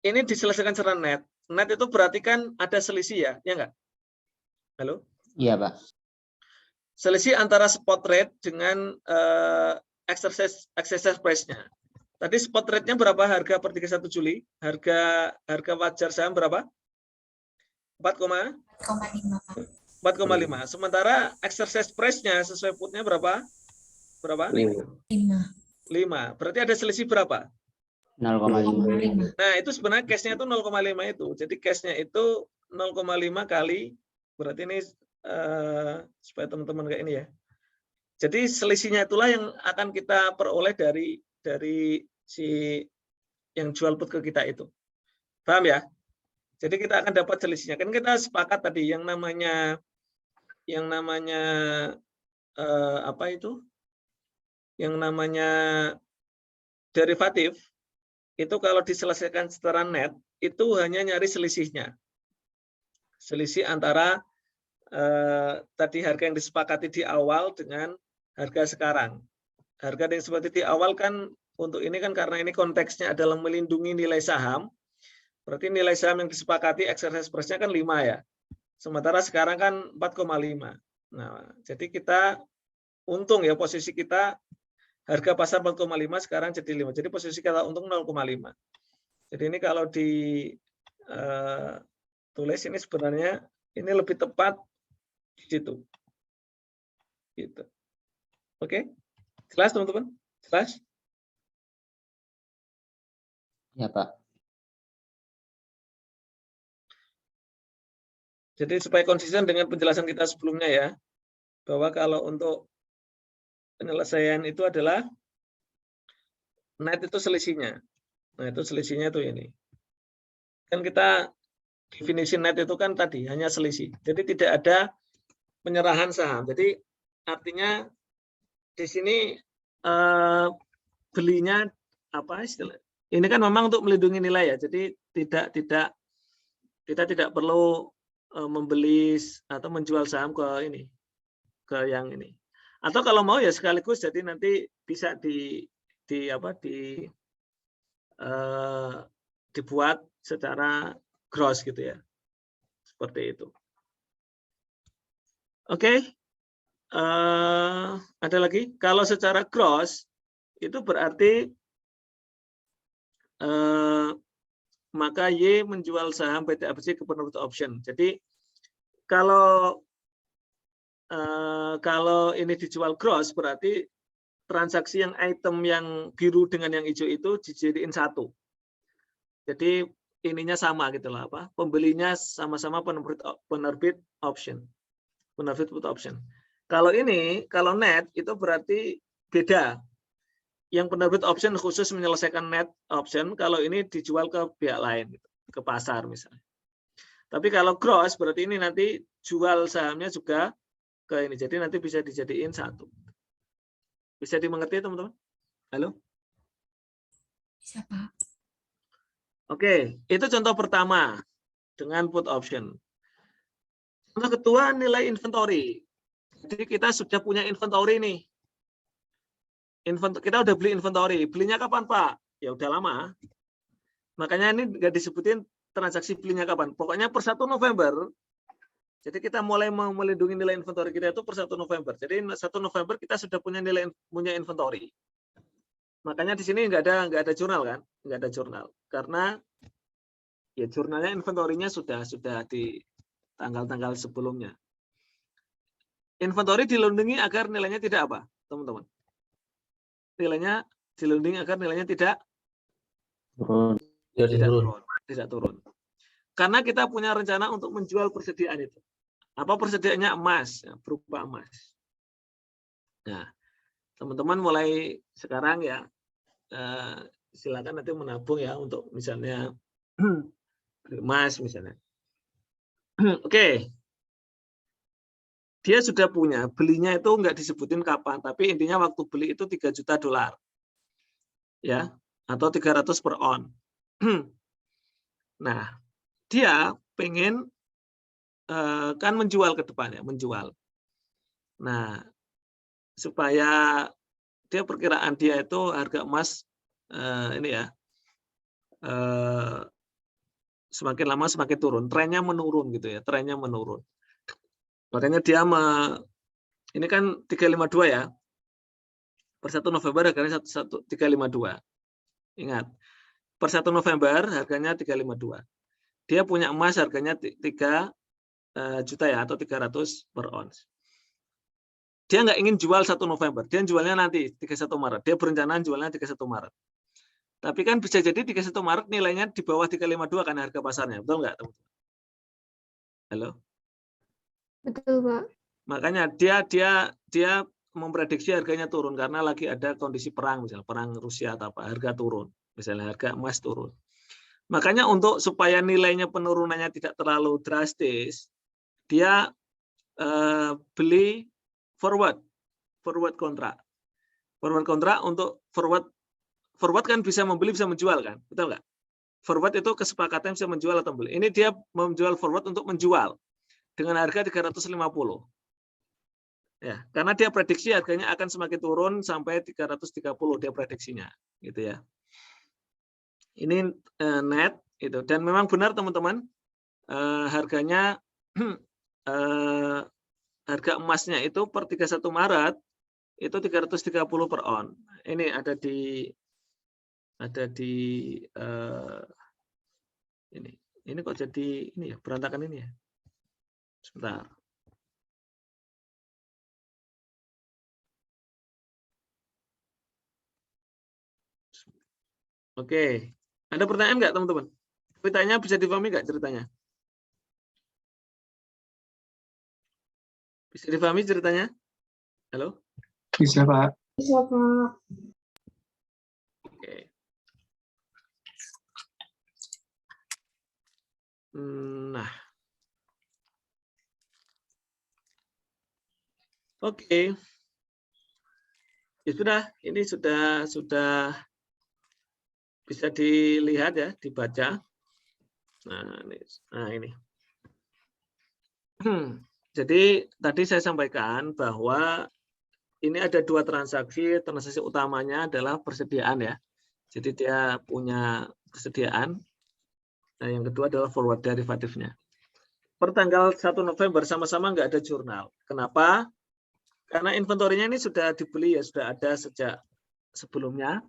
ini diselesaikan secara net. Net itu berarti kan ada selisih ya enggak? Halo? Iya, Pak. Selisih antara spot rate dengan exercise price-nya. Tadi spot rate-nya berapa harga per 31 Juli? Harga wajar saham berapa? 4,5. 4,5. Sementara exercise price-nya sesuai put-nya berapa? 5. 5. Berarti ada selisih berapa? 0,5. Nah, itu sebenarnya cash-nya itu 0,5 itu. Jadi cash-nya itu 0,5 kali, berarti ini supaya teman-teman kayak ini ya. Jadi selisihnya itulah yang akan kita peroleh dari si yang jual put ke kita itu. Paham ya? Jadi kita akan dapat selisihnya. Kan kita sepakat tadi yang namanya yang namanya derivatif itu kalau diselesaikan secara net itu hanya nyari selisihnya. Selisih antara tadi harga yang disepakati di awal dengan harga sekarang. Harga yang seperti di awal kan untuk ini kan karena ini konteksnya adalah melindungi nilai saham. Berarti nilai saham yang disepakati exercise price-nya kan 5 ya. Sementara sekarang kan 4,5. Nah, jadi kita untung ya, posisi kita harga pasar 4,5 sekarang jadi 5. Jadi posisi kita untung 0,5. Jadi ini kalau ditulis ini sebenarnya ini lebih tepat di situ. Gitu. Oke? Jelas teman-teman? Jelas? Ya, Pak. Jadi supaya konsisten dengan penjelasan kita sebelumnya ya, bahwa kalau untuk penyelesaian itu adalah net itu selisihnya. Nah, itu selisihnya itu ini. Kan kita definisi net itu kan tadi hanya selisih. Jadi tidak ada penyerahan saham. Jadi artinya di sini belinya apa istilah? Ini kan memang untuk melindungi nilai ya. Jadi kita tidak perlu membeli atau menjual saham ke yang ini. Atau kalau mau ya sekaligus jadi nanti bisa dibuat secara gross gitu ya. Seperti itu. Oke. Ada lagi? Kalau secara gross itu berarti maka Y menjual saham PT ABC ke penerbit option. Jadi kalau ini dijual gross berarti transaksi yang item yang biru dengan yang hijau itu dijadiin satu. Jadi ininya sama gitu lah, pembelinya sama-sama penerbit option. penerbit put option. Kalau ini, kalau net itu berarti beda. Yang penerbit option khusus menyelesaikan net option, kalau ini dijual ke pihak lain, gitu, ke pasar misalnya. Tapi kalau gross berarti ini nanti jual sahamnya juga ke ini. Jadi nanti bisa dijadiin satu. Bisa dimengerti teman-teman? Halo? Bisa, Pak. Oke, itu contoh pertama dengan put option. Contoh kedua, nilai inventory. Jadi kita sudah punya inventory nih. Kita udah beli inventory. Belinya kapan, Pak? Ya udah lama. Makanya ini nggak disebutin transaksi belinya kapan. Pokoknya per 1 November. Jadi kita mulai melindungi nilai inventory kita itu per 1 November. Jadi 1 November kita sudah punya inventory. Makanya di sini nggak ada jurnal kan? Nggak ada jurnal. Karena ya jurnalnya inventory-nya sudah di tanggal-tanggal sebelumnya. Inventory dilindungi agar nilainya tidak apa, teman-teman? Nilainya dilindungi agar nilainya tidak turun. Karena kita punya rencana untuk menjual persediaan itu. Apa persediaannya? Emas, ya, berupa emas. Nah, teman-teman mulai sekarang ya silakan nanti menabung ya untuk misalnya emas misalnya. Oke. Dia sudah punya, belinya itu nggak disebutin kapan, tapi intinya waktu beli itu 3 juta dolar. Ya, atau 300 per on. Nah, dia pengen kan menjual ke depannya, menjual. Nah, supaya dia perkiraan dia itu harga emas ini ya semakin lama semakin turun, trennya menurun gitu ya, trennya menurun. Makanya dia ini kan 352 ya. Per 1 November harganya 352. Ingat, per 1 November harganya 352. Dia punya emas harganya 3 juta ya atau 300 per ons. Dia nggak ingin jual 1 November, dia jualnya nanti 31 Maret. Dia berencana jualnya 31 Maret. Tapi kan bisa jadi 31 Maret nilainya di bawah 352 kan harga pasarnya. Betul nggak, teman-teman? Halo? Betul, Pak. Makanya dia memprediksi harganya turun karena lagi ada kondisi perang, misalnya perang Rusia atau apa, harga turun. Misalnya harga emas turun. Makanya untuk supaya nilainya penurunannya tidak terlalu drastis, dia beli forward kontrak. Forward kontrak untuk forward kan bisa membeli bisa menjual kan, betul nggak? Forward itu kesepakatan bisa menjual atau membeli. Ini dia menjual forward untuk menjual dengan harga 350. Ya, karena dia prediksi harganya akan semakin turun sampai 330 dia prediksinya, gitu ya. Ini net itu dan memang benar teman-teman harganya harga emasnya itu per 31 Maret itu 330 per on. Ini ada di ini kok jadi ini ya berantakan ini ya. Sebentar. Oke, ada pertanyaan nggak teman-teman? Ceritanya bisa dipahami nggak ceritanya? Bisa dipahami ceritanya? Halo? Bisa, Pak. Bisa, Pak. Oke. Nah. Oke. Ya sudah, ini sudah bisa dilihat ya, dibaca. Nah, ini. Jadi tadi saya sampaikan bahwa ini ada 2 transaksi utamanya adalah persediaan ya. Jadi dia punya persediaan. Nah, yang kedua adalah forward derivatifnya. Per tanggal 1 November sama-sama nggak ada jurnal. Kenapa? Karena inventorinya ini sudah dibeli ya, sudah ada sejak sebelumnya.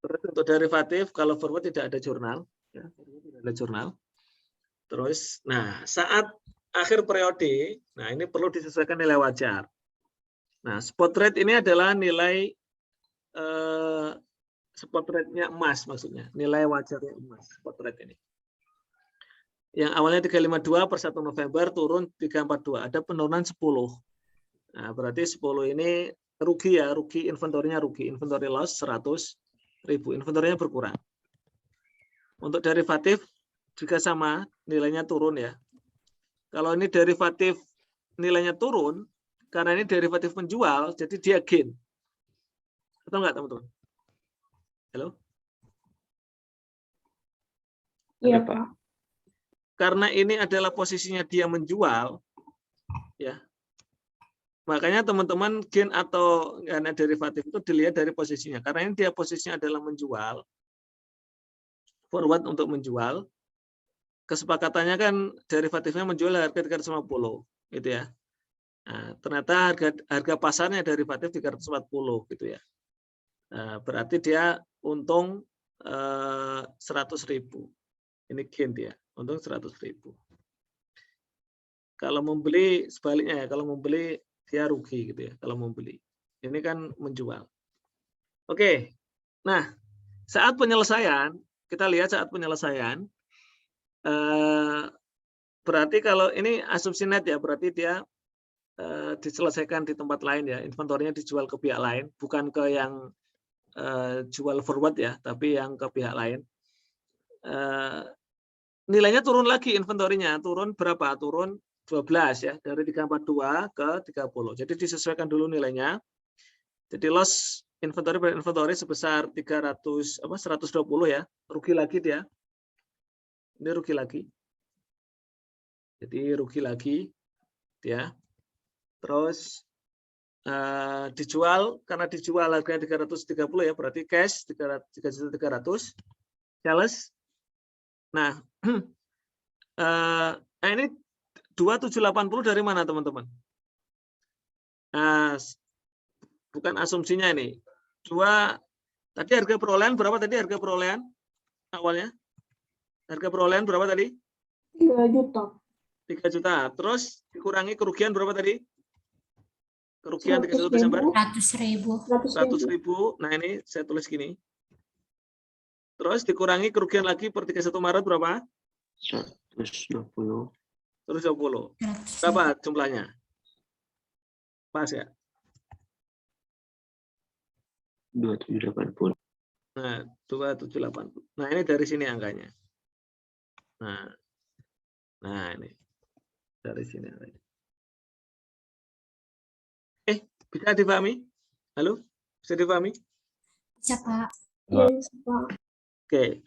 Terus untuk derivatif, kalau forward tidak ada jurnal. Ya, tidak ada jurnal. Terus, nah saat akhir periode, nah ini perlu disesuaikan nilai wajar. Nah, spot rate ini adalah nilai spot rate-nya emas maksudnya, nilai wajarnya emas, spot rate ini. Yang awalnya 352 per 1 November turun 342. Ada penurunan 10. Nah, berarti 10 ini rugi ya, rugi inventorinya rugi. Inventory loss 100.000. Inventorinya berkurang. Untuk derivatif juga sama, nilainya turun ya. Kalau ini derivatif nilainya turun, karena ini derivatif penjual, jadi dia gain. Betul nggak teman-teman? Halo? Iya, Ada, Pak. Karena ini adalah posisinya dia menjual, ya. Makanya teman-teman gain atau karena derivatif itu dilihat dari posisinya. Karena ini dia posisinya adalah menjual, forward untuk menjual. Kesepakatannya kan derivatifnya menjual harga 350, gitu ya. Nah, ternyata harga pasarnya derivatif 340, gitu ya. Nah, berarti dia untung 100.000. Ini gain dia, untung 100.000. Kalau membeli sebaliknya ya, kalau membeli dia rugi gitu ya. Kalau membeli, ini kan menjual. Oke, nah saat penyelesaian kita lihat saat penyelesaian. Berarti kalau ini asumsi net ya, berarti dia diselesaikan di tempat lain ya, inventornya dijual ke pihak lain, bukan ke yang jual forward ya, tapi yang ke pihak lain. Nilainya turun lagi, inventorinya turun berapa? Turun 12 ya, dari 342 ke 30. Jadi disesuaikan dulu nilainya. Jadi loss inventory per inventory sebesar 120 ya, rugi lagi dia. Ini rugi lagi. Jadi rugi lagi ya. Terus dijual, karena dijual harganya 330 ya, berarti cash 3.300.000. Sales. Nah, ini 2780 dari mana teman-teman? Nah, bukan asumsinya ini. Tadi harga perolehan berapa tadi harga perolehan awalnya? Harga perolehan berapa tadi? 3 juta. 3 juta. Terus dikurangi kerugian berapa tadi? Kerugian 31 Desember? 100.000. 100.000. Nah, ini saya tulis gini. Terus dikurangi kerugian lagi per 31 Maret berapa? 120. 120. Berapa jumlahnya? Pas ya? 2780. Nah, 2780. Nah, ini dari sini angkanya. Nah ini. Dari sini angkanya. Bisa dipahami? Halo? Bisa dipahami? Bisa, Pak. Iya, Pak. Oke.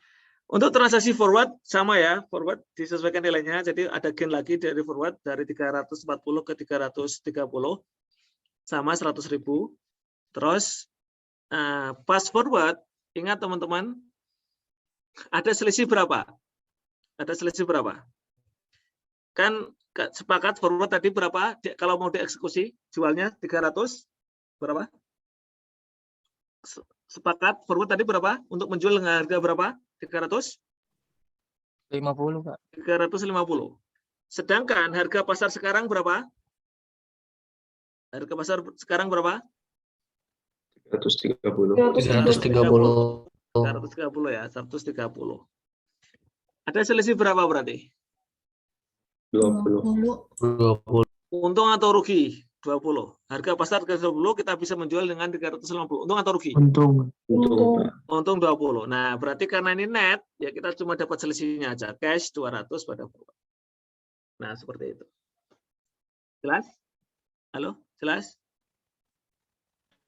Untuk transaksi forward sama ya, forward disesuaikan nilainya. Jadi ada gain lagi dari forward dari 340 ke 330 sama 100.000. Terus pas forward, ingat teman-teman, ada selisih berapa? Ada selisih berapa? Kan sepakat forward tadi berapa? Kalau mau dieksekusi, jualnya 300 berapa? Sepakat forward tadi berapa? Untuk menjual dengan harga berapa? 350, Pak. 350. Sedangkan harga pasar sekarang berapa? Harga pasar sekarang berapa? 330. 330 ya, 130. Ada selisih berapa berarti? 20. Untung atau rugi? 20. Harga pasar 320 kita bisa menjual dengan 350. Untung atau rugi? Untung. Untung 20. Nah, berarti karena ini net, ya kita cuma dapat selisihnya aja. Cash 200 pada forward. Nah, seperti itu. Jelas? Halo? Jelas?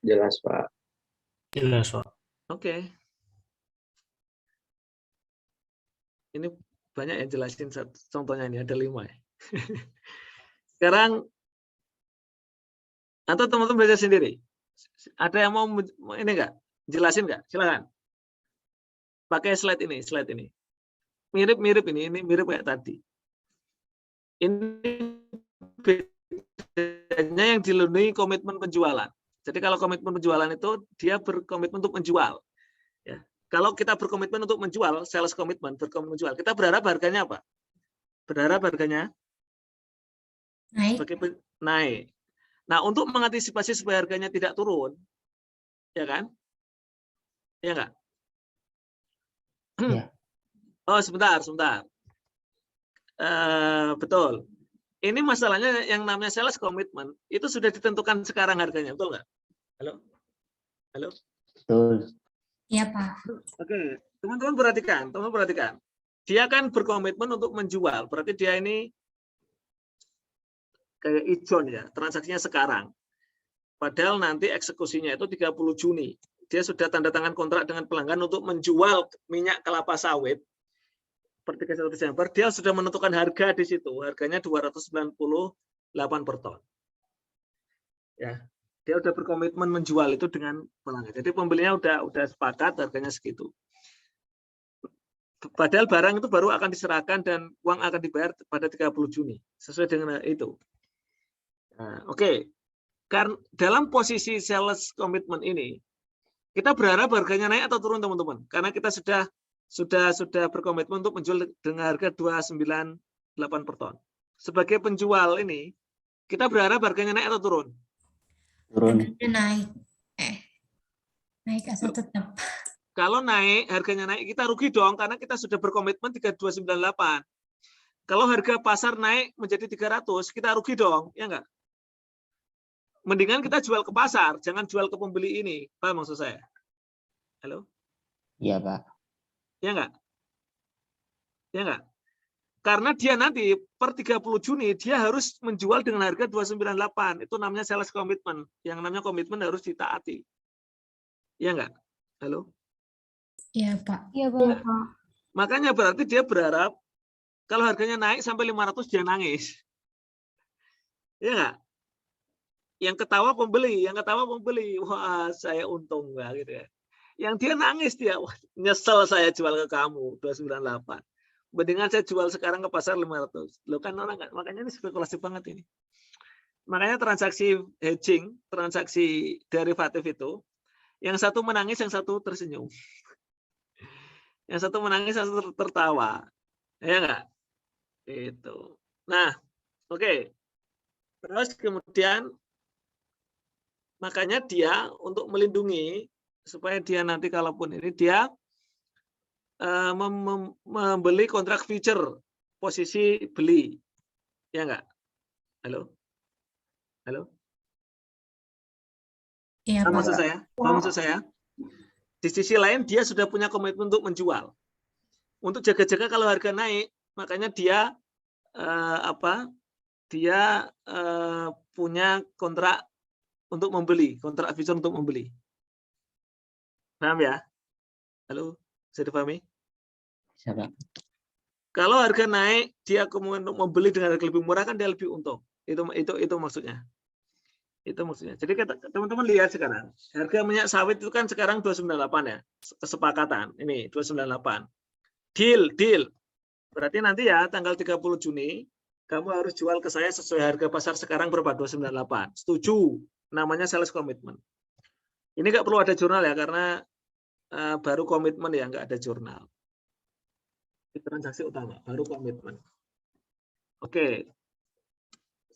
Jelas, Pak. Jelas, Pak. Oke. Ini banyak yang jelasin contohnya ini, ada 5 ya. Sekarang, atau teman-teman belajar sendiri. Ada yang mau ini enggak? Jelasin enggak? Silakan. Pakai slide ini. Mirip-mirip ini mirip kayak tadi. Ini bedanya yang dilindungi komitmen penjualan. Jadi kalau komitmen penjualan itu dia berkomitmen untuk menjual. Ya. Kalau kita berkomitmen untuk menjual, sales komitmen, berkomitmen menjual, kita berharap harganya apa? Berharap harganya naik. Nah, untuk mengantisipasi supaya harganya tidak turun, ya kan? Ya enggak? Ya. Oh, sebentar. Betul. Ini masalahnya yang namanya sales commitment itu sudah ditentukan sekarang harganya, betul nggak? Halo? Halo? Betul. Iya, Pak. Oke, teman-teman perhatikan. Dia kan berkomitmen untuk menjual, berarti dia ini kayak ijon ya, transaksinya sekarang. Padahal nanti eksekusinya itu 30 Juni. Dia sudah tanda tangan kontrak dengan pelanggan untuk menjual minyak kelapa sawit per 31 Desember, dia sudah menentukan harga di situ. Harganya 298 per ton. Ya, dia udah berkomitmen menjual itu dengan pelanggan. Jadi pembelinya udah sepakat harganya segitu. Padahal barang itu baru akan diserahkan dan uang akan dibayar pada 30 Juni sesuai dengan itu. Nah, oke. Karena dalam posisi sales commitment ini kita berharap harganya naik atau turun, teman-teman. Karena kita sudah berkomitmen untuk menjual dengan harga 298 per ton. Sebagai penjual ini kita berharap harganya naik atau turun? Turun. Harganya naik. Naik atau tetap? Kalau naik, harganya naik, kita rugi dong karena kita sudah berkomitmen 3298. Kalau harga pasar naik menjadi 300, kita rugi dong, ya enggak? Mendingan kita jual ke pasar, jangan jual ke pembeli ini. Paham maksud saya? Halo? Iya, Pak. Ya enggak? Ya enggak? Karena dia nanti per 30 Juni dia harus menjual dengan harga 298. Itu namanya sales commitment. Yang namanya komitmen harus ditaati. Ya enggak? Halo? Iya, Pak. Iya, Pak. Makanya berarti dia berharap kalau harganya naik sampai 500 dia nangis. Ya enggak? Yang ketawa pembeli, wah saya untung lah gitu ya. Yang dia nangis dia, wah, nyesel saya jual ke kamu 298. Mendingan saya jual sekarang ke pasar 500. Loh kan orang enggak, makanya ini spekulasi banget ini. Makanya transaksi hedging, transaksi derivatif itu, yang satu menangis, yang satu tersenyum. Yang satu menangis, yang satu tertawa. Ya enggak? Itu. Nah, oke. Terus kemudian makanya dia untuk melindungi supaya dia nanti kalaupun ini dia membeli kontrak future posisi beli, ya enggak? Halo, halo. Iya, Paham Pak. maksud saya? Di sisi lain dia sudah punya komitmen untuk menjual, untuk jaga-jaga kalau harga naik, makanya dia dia punya kontrak untuk membeli, kontrak future untuk membeli. Paham ya? Halo, bisa dipahami? Bisa, Pak. Kalau harga naik, dia kemudian untuk membeli dengan harga lebih murah kan dia lebih untung. Itu maksudnya. Itu maksudnya. Jadi teman-teman lihat sekarang, harga minyak sawit itu kan sekarang 298 ya, kesepakatan. Ini 298. Deal. Berarti nanti ya tanggal 30 Juni kamu harus jual ke saya sesuai harga pasar sekarang berapa? 298. Setuju. Namanya sales commitment. Ini nggak perlu ada jurnal ya, karena baru komitmen ya, nggak ada jurnal. Ini transaksi utama, baru komitmen. Oke.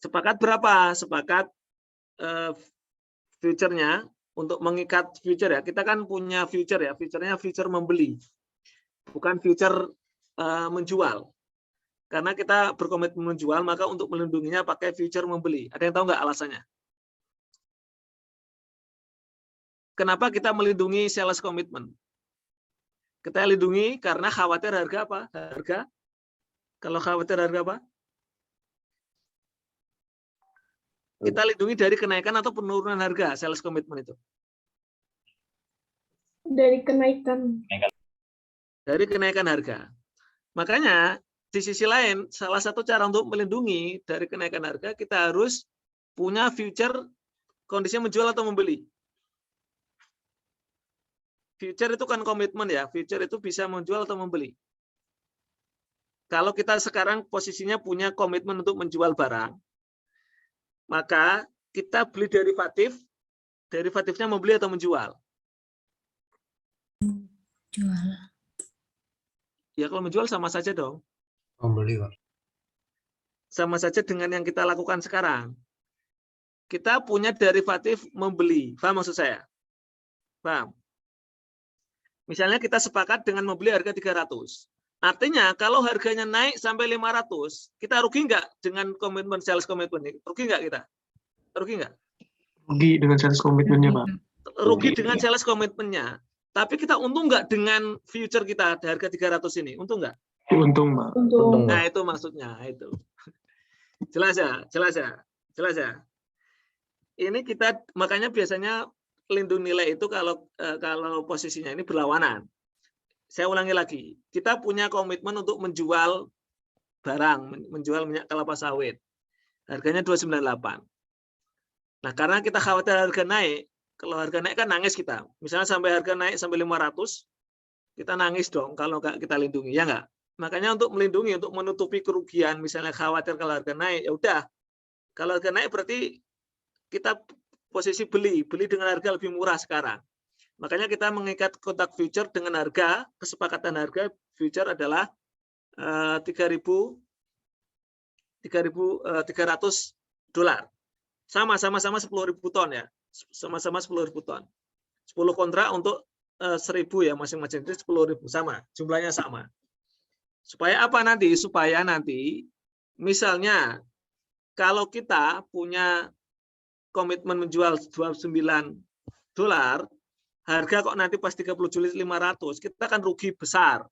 Sepakat berapa? Sepakat future-nya untuk mengikat future ya. Kita kan punya future ya, future-nya future membeli. Bukan future menjual. Karena kita berkomitmen menjual, maka untuk melindunginya pakai future membeli. Ada yang tahu nggak alasannya? Kenapa kita melindungi sales commitment? Kita lindungi karena khawatir harga apa? Kalau khawatir harga apa? Kita lindungi dari kenaikan atau penurunan harga sales commitment itu. Dari kenaikan. Dari kenaikan harga. Makanya di sisi lain, salah satu cara untuk melindungi dari kenaikan harga, kita harus punya future kondisinya menjual atau membeli. Future itu kan komitmen ya, future itu bisa menjual atau membeli. Kalau kita sekarang posisinya punya komitmen untuk menjual barang, maka kita beli derivatif, derivatifnya membeli atau menjual? Jual. Ya kalau menjual sama saja dong. Membeli, Pak. Sama saja dengan yang kita lakukan sekarang. Kita punya derivatif membeli. Paham maksud saya? Paham? Misalnya kita sepakat dengan membeli harga 300. Artinya kalau harganya naik sampai 500, kita rugi nggak dengan komitmen sales komitmen ini? Rugi nggak kita? Rugi nggak? Rugi dengan sales komitmennya, Pak. Rugi dengan sales komitmennya. Tapi kita untung nggak dengan future kita di harga 300 ini? Untung nggak? Untung, Pak. Untung. Nah, itu maksudnya itu. Jelas ya? Jelas ya? Jelas ya? Ini kita makanya biasanya lindung nilai itu kalau posisinya ini berlawanan. Saya ulangi lagi, kita punya komitmen untuk menjual barang, menjual minyak kelapa sawit. Harganya 298. Nah, karena kita khawatir harga naik, kalau harga naik kan nangis kita. Misalnya sampai harga naik sampai 500, kita nangis dong kalau nggak kita lindungi, ya nggak? Makanya untuk melindungi, untuk menutupi kerugian, misalnya khawatir kalau harga naik, ya udah. Kalau harga naik berarti kita posisi beli dengan harga lebih murah sekarang. Makanya kita mengikat kontrak future dengan harga, kesepakatan harga future adalah 3.300 dolar. Sama-sama 10.000 ton ya. Sama-sama 10.000 ton. 10 kontrak untuk 1.000 ya masing-masing, itu 10.000 sama, jumlahnya sama. Supaya apa nanti? Supaya nanti misalnya kalau kita punya komitmen menjual 29 dolar, harga kok nanti pas 30 Juli 500, kita akan rugi besar.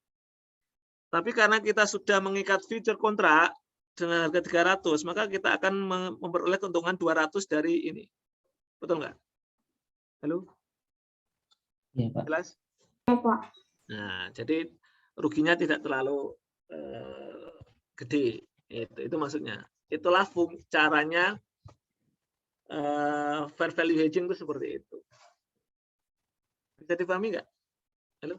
Tapi karena kita sudah mengikat future kontrak dengan harga 300, maka kita akan memperoleh keuntungan 200 dari ini. Betul nggak? Halo? Iya, Pak. Jelas? Ya, Pak. Nah, jadi ruginya tidak terlalu gede. Itu maksudnya. Itulah caranya fair value hedging itu seperti itu. Bisa dipahami nggak? Halo?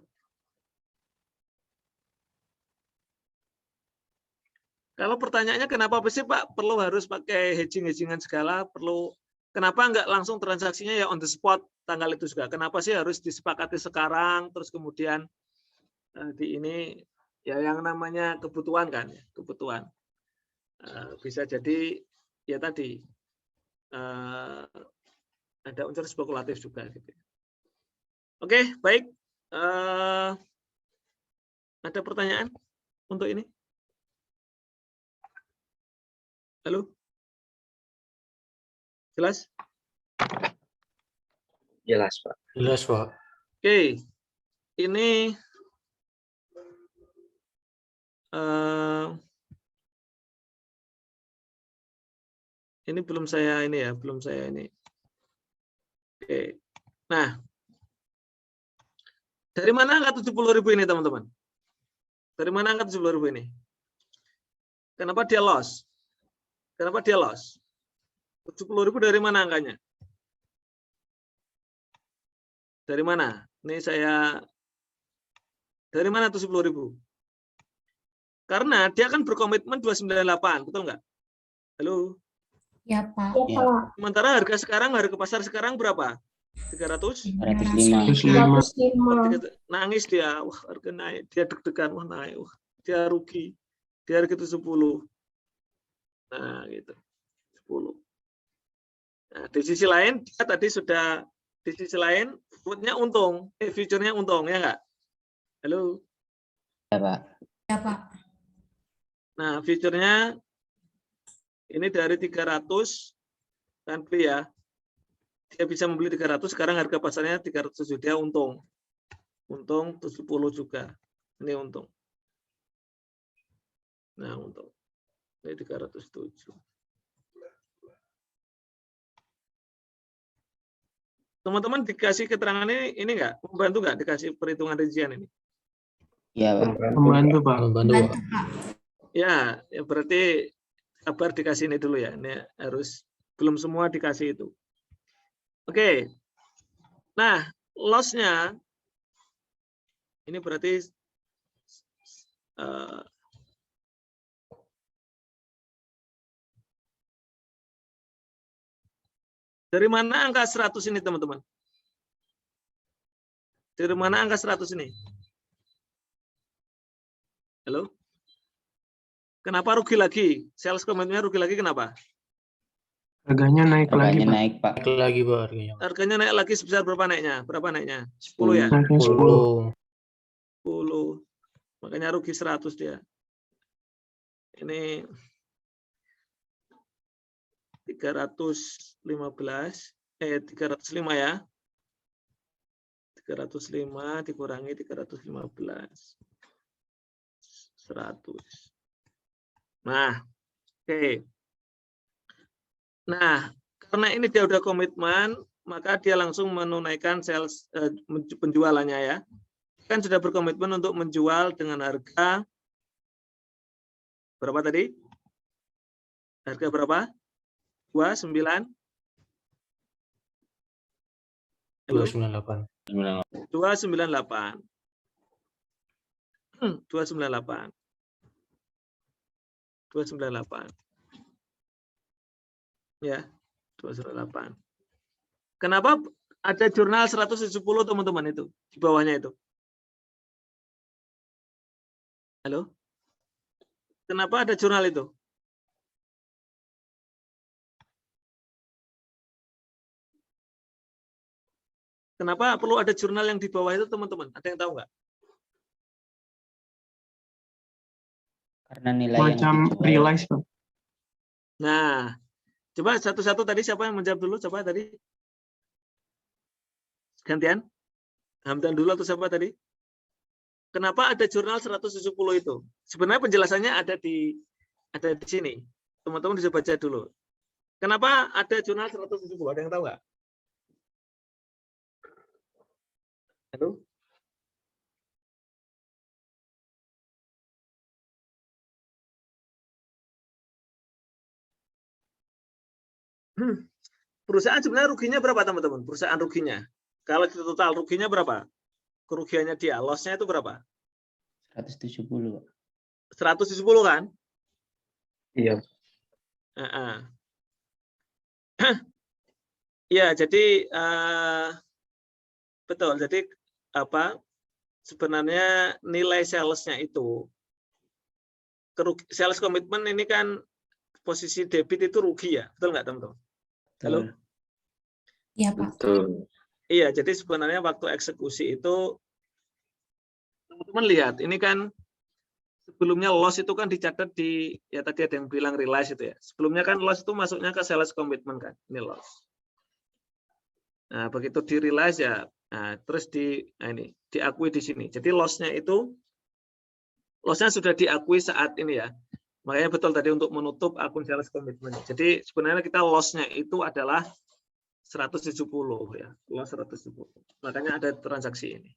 Kalau pertanyaannya kenapa sih Pak perlu harus pakai hedgingan segala? Kenapa nggak langsung transaksinya ya on the spot tanggal itu juga? Kenapa sih harus disepakati sekarang? Terus kemudian di ini ya yang namanya kebutuhan kan? Kebutuhan. Bisa jadi ya tadi ada unsur spekulatif juga gitu. Oke, baik. Ada pertanyaan untuk ini? Halo? Jelas? Jelas, Pak. Jelas, Pak. Oke. Ini belum saya ini ya, belum saya ini. Oke. Nah, dari mana angka 70.000 ini, teman-teman? Dari mana angka 70.000 ini? Kenapa dia loss? Kenapa dia loss? 70.000 dari mana angkanya? Dari mana? Ini saya dari mana 70.000? Karena dia kan berkomitmen 298, betul nggak? Halo? Ya, Pak. Ya, Pak. Sementara harga pasar sekarang berapa? 300? 105. Nangis dia, wah harga naik, dia deg-degan, wah naik, wah dia rugi, dia harga itu 10. Nah gitu, 10. Nah, di sisi lain dia tadi sudah, di sisi lain putnya untung, future-nya untung, ya nggak? Halo? Ya, Pak. Ya, Pak. Nah, future-nya ini dari 300 kan beli ya. Dia bisa membeli 300, sekarang harga pasarnya 307, dia untung. Untung 70 juga. Ini untung. Nah, untung. Ini 307. Teman-teman dikasih keterangan ini nggak? Membantu nggak dikasih perhitungan rincian ini? Iya, Pak. Membantu, Pak. Membantu, Pak. Bantu, Pak. Ya berarti kabar dikasih ini dulu ya. Ini harus, belum semua dikasih itu. Oke. Nah, loss-nya ini berarti dari mana angka 100 ini, teman-teman? Dari mana angka 100 ini? Halo? Kenapa rugi lagi? Sales komitmennya rugi lagi kenapa? Harganya naik lagi, Harganya Pak. naik, Pak. Naik lagi, Pak, harganya. Harganya naik lagi sebesar berapa naiknya? Berapa naiknya? 10 ya? Naiknya 10. 10. 10. Makanya rugi 100 dia. Ini 305 ya. 305 dikurangi 315. 100. Nah, oke. Nah, karena ini dia udah komitmen, maka dia langsung menunaikan sales penjualannya ya. Kan sudah berkomitmen untuk menjual dengan harga berapa tadi? Harga berapa? 29? 298. 298. 298. 298. Ya, 298. Kenapa ada jurnal 170 teman-teman itu di bawahnya itu? Halo? Kenapa ada jurnal itu? Kenapa perlu ada jurnal yang di bawah itu teman-teman? Ada yang tahu nggak? Karena nilai Macam yang dijual. realize, Pak. Nah, coba satu-satu tadi siapa yang menjawab dulu? Coba tadi. Gantian. Hamdan dulu atau siapa tadi? Kenapa ada jurnal 170 itu? Sebenarnya penjelasannya ada di sini. Teman-teman bisa baca dulu. Kenapa ada jurnal 170? Ada yang tahu nggak? Halo? Perusahaan sebenarnya ruginya berapa teman-teman? Perusahaan ruginya. Kalau total ruginya berapa? Kerugiannya dia, loss-nya itu berapa? 170. 170 kan? Iya. Ya, jadi betul. Jadi apa? Sebenarnya nilai sales-nya itu sales komitmen ini kan posisi debit itu rugi ya, betul nggak teman-teman? Halo? Iya, Pak. Betul. Iya, jadi sebenarnya waktu eksekusi itu teman-teman lihat, ini kan sebelumnya loss itu kan dicatat di, ya tadi ada yang bilang realize itu ya. Sebelumnya kan loss itu masuknya ke sales commitment kan, ini loss. Nah, begitu di realize ya, nah, terus ini diakui di sini. Jadi loss-nya sudah diakui saat ini ya. Makanya betul tadi untuk menutup akun sales commitment. Jadi sebenarnya kita loss-nya itu adalah 170 ya, loss 170. Makanya ada transaksi ini.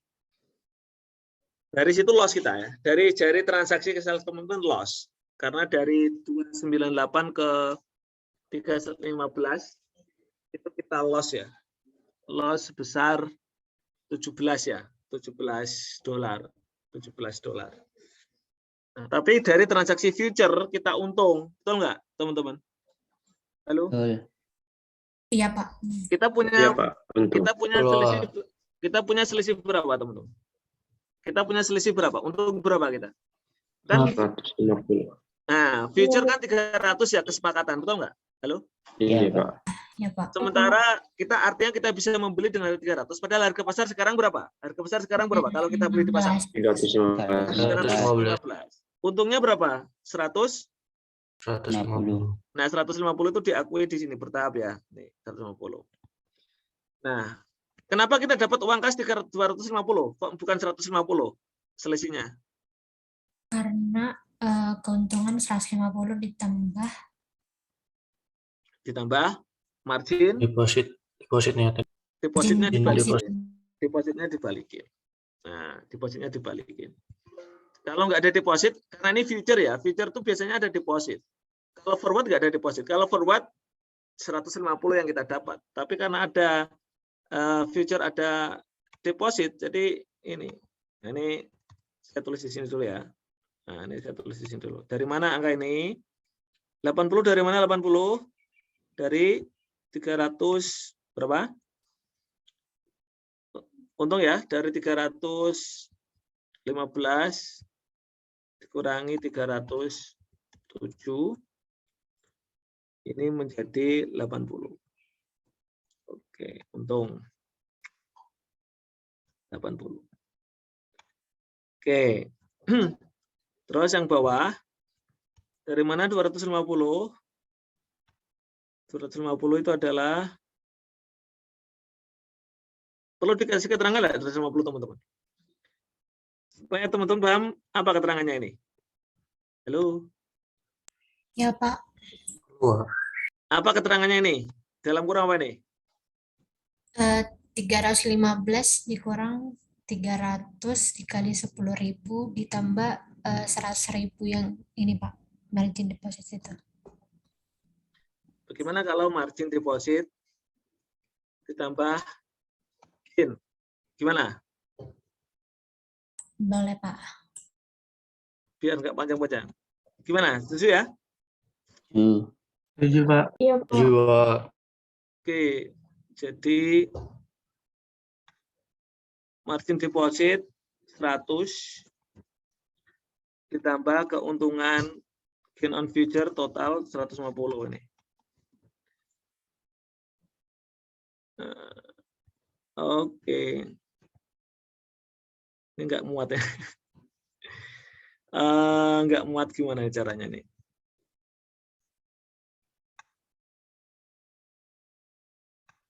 Dari situ loss kita ya. Dari transaksi ke sales commitment loss. Karena dari 298 ke 315 itu kita loss ya. Loss sebesar 17 ya, 17 dolar. Nah, tapi dari transaksi future kita untung, betul nggak, teman-teman? Halo? Betul. Iya, Pak. Kita punya Iya, Pak. Untung. kita punya selisih berapa, teman-teman? Kita punya selisih berapa? Untung berapa kita? Kan 150. nah, future kan 300 ya kesepakatan, betul nggak? Halo? Iya, Iya, Pak. Iya, Pak. Sementara artinya kita bisa membeli dengan harga 300, padahal harga pasar sekarang berapa? Harga pasar sekarang berapa kalau kita beli di pasar? 315. 315. Untungnya berapa? 100? 150. Nah, 150 itu diakui di sini bertahap ya. Nih, 150. Nah, kenapa kita dapat uang kas 250? Kok bukan 150 selisihnya? Karena keuntungan 150 Ditambah margin, Depositnya. depositnya Deposit. dibalikin. Nah, depositnya dibalikin. Kalau nggak ada deposit, karena ini future ya, future itu biasanya ada deposit. Kalau forward nggak ada deposit. Kalau forward 150 yang kita dapat. Tapi karena ada future ada deposit, jadi ini saya tulis di sini dulu ya. Nah, ini saya tulis di sini dulu. Dari mana angka ini? 80 dari mana 80? Dari 300 berapa? Untung ya, dari 315 dikurangi 307 ini menjadi 80. Oke, untung 80. Oke, Terus yang bawah, dari mana 250? 250 itu adalah, perlu dikasih keterangan nggak 250 teman-teman? Supaya teman-teman paham apa keterangannya ini. Halo? Ya, Pak. Wah, Apa keterangannya ini? Dalam kurang apa ini? 315 dikurang 300 dikali 10.000 ditambah 100.000 yang ini, Pak. Margin deposit itu. Bagaimana kalau margin deposit ditambah gain? Gimana? Boleh, Pak. Biar nggak panjang-panjang. Gimana? Setuju ya? Setuju, Pak. Iya, Pak. juga Oke, jadi margin deposit 100 ditambah keuntungan gain on future total 150 ini. Oke. Ini nggak muat ya. Nggak muat gimana caranya nih?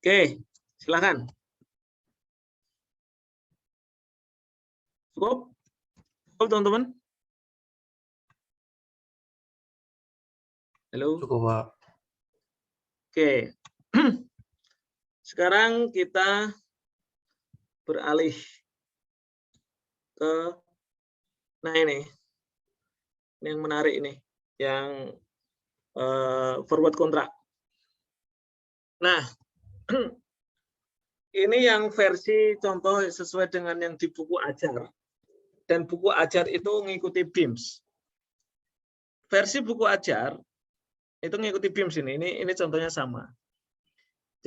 Oke, silakan. Cukup? Cukup teman-teman? Halo? cukup Pak. Oke. Sekarang kita beralih ke, nah ini yang menarik ini, yang forward kontrak. Nah, ini yang versi contoh sesuai dengan yang di buku ajar. Dan buku ajar itu mengikuti BIMS. Versi buku ajar itu mengikuti BIMS ini contohnya sama.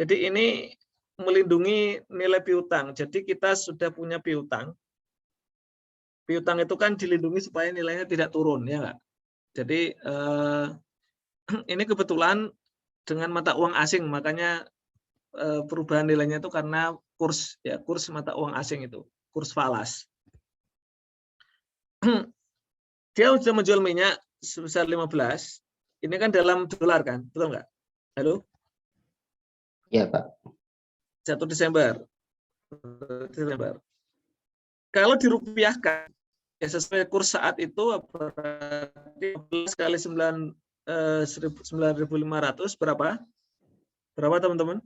Jadi ini melindungi nilai piutang. Jadi kita sudah punya piutang. Piutang itu kan dilindungi supaya nilainya tidak turun, ya nggak? Jadi ini kebetulan dengan mata uang asing, makanya perubahan nilainya itu karena kurs mata uang asing itu, kurs falas. Dia sudah menjual minyak sebesar 15. Ini kan dalam dolar kan, betul nggak? Halo? Iya, Pak. 1 Desember. Kalau dirupiahkan, ya sesuai kurs saat itu berarti 15 kali 9.500 berapa? Berapa teman-teman?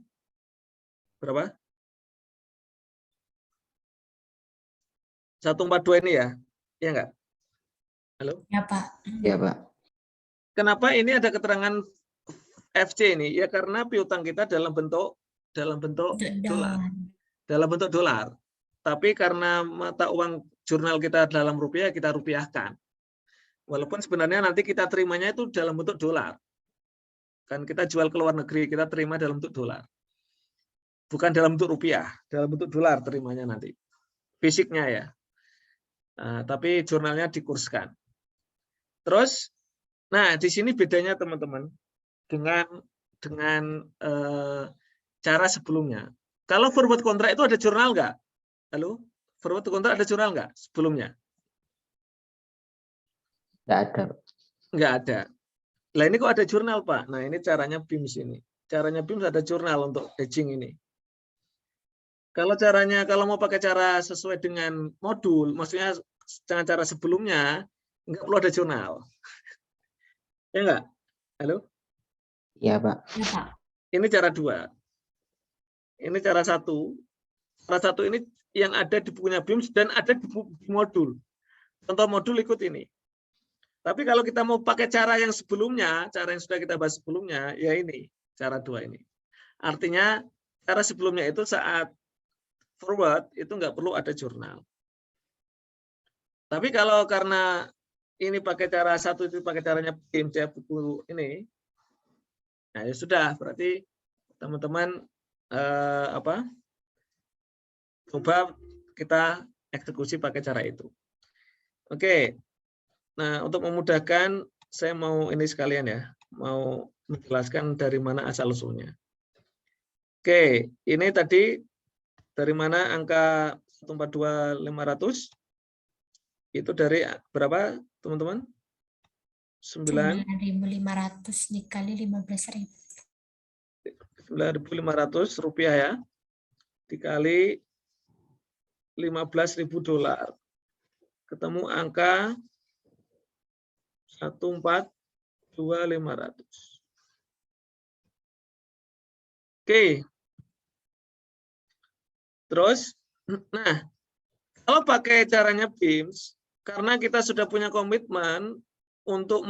Berapa? 142 ini ya? Iya nggak? Halo? Ya, Pak. Iya, Pak. Kenapa ini ada keterangan FC ini? Ya karena piutang kita dalam bentuk dolar. Dalam bentuk dolar. Tapi karena mata uang jurnal kita dalam rupiah, kita rupiahkan. Walaupun sebenarnya nanti kita terimanya itu dalam bentuk dolar. Kan kita jual ke luar negeri, kita terima dalam bentuk dolar. Bukan dalam bentuk rupiah, dalam bentuk dolar terimanya nanti. Fisiknya ya. Nah, tapi jurnalnya dikurskan. Terus, nah di sini bedanya teman-teman dengan cara sebelumnya. Kalau forward kontrak itu ada jurnal nggak? Halo? Forward kontrak ada jurnal nggak sebelumnya? Nggak ada. Nggak ada. Lah ini kok ada jurnal, Pak? Nah ini caranya BIMS ini. Caranya BIMS ada jurnal untuk hedging ini. Kalau mau pakai cara sesuai dengan modul, maksudnya dengan cara sebelumnya, nggak perlu ada jurnal. Ya nggak? Halo? Iya, Pak. Ya, Pak. Ini cara 2. Ini cara 1. Cara 1 ini yang ada di bukunya BIMS dan ada di modul. Contoh modul ikut ini. Tapi kalau kita mau pakai cara yang sebelumnya, cara yang sudah kita bahas sebelumnya, ya ini, cara 2 ini. Artinya, cara sebelumnya itu saat forward, itu nggak perlu ada jurnal. Tapi kalau karena ini pakai cara 1, itu pakai caranya BIMS, ya, buku ini, nah ya sudah, berarti teman-teman coba kita eksekusi pakai cara itu. Oke. Nah, untuk memudahkan saya mau ini sekalian ya, mau menjelaskan dari mana asal usulnya. Oke, ini tadi dari mana angka 142.500? Itu dari berapa, teman-teman? 9.500 dikali 15.000. 9.500 rupiah ya. Dikali 15.000 dolar. Ketemu angka 142.500. Oke. Terus, nah, kalau pakai caranya BIMS, karena kita sudah punya komitmen untuk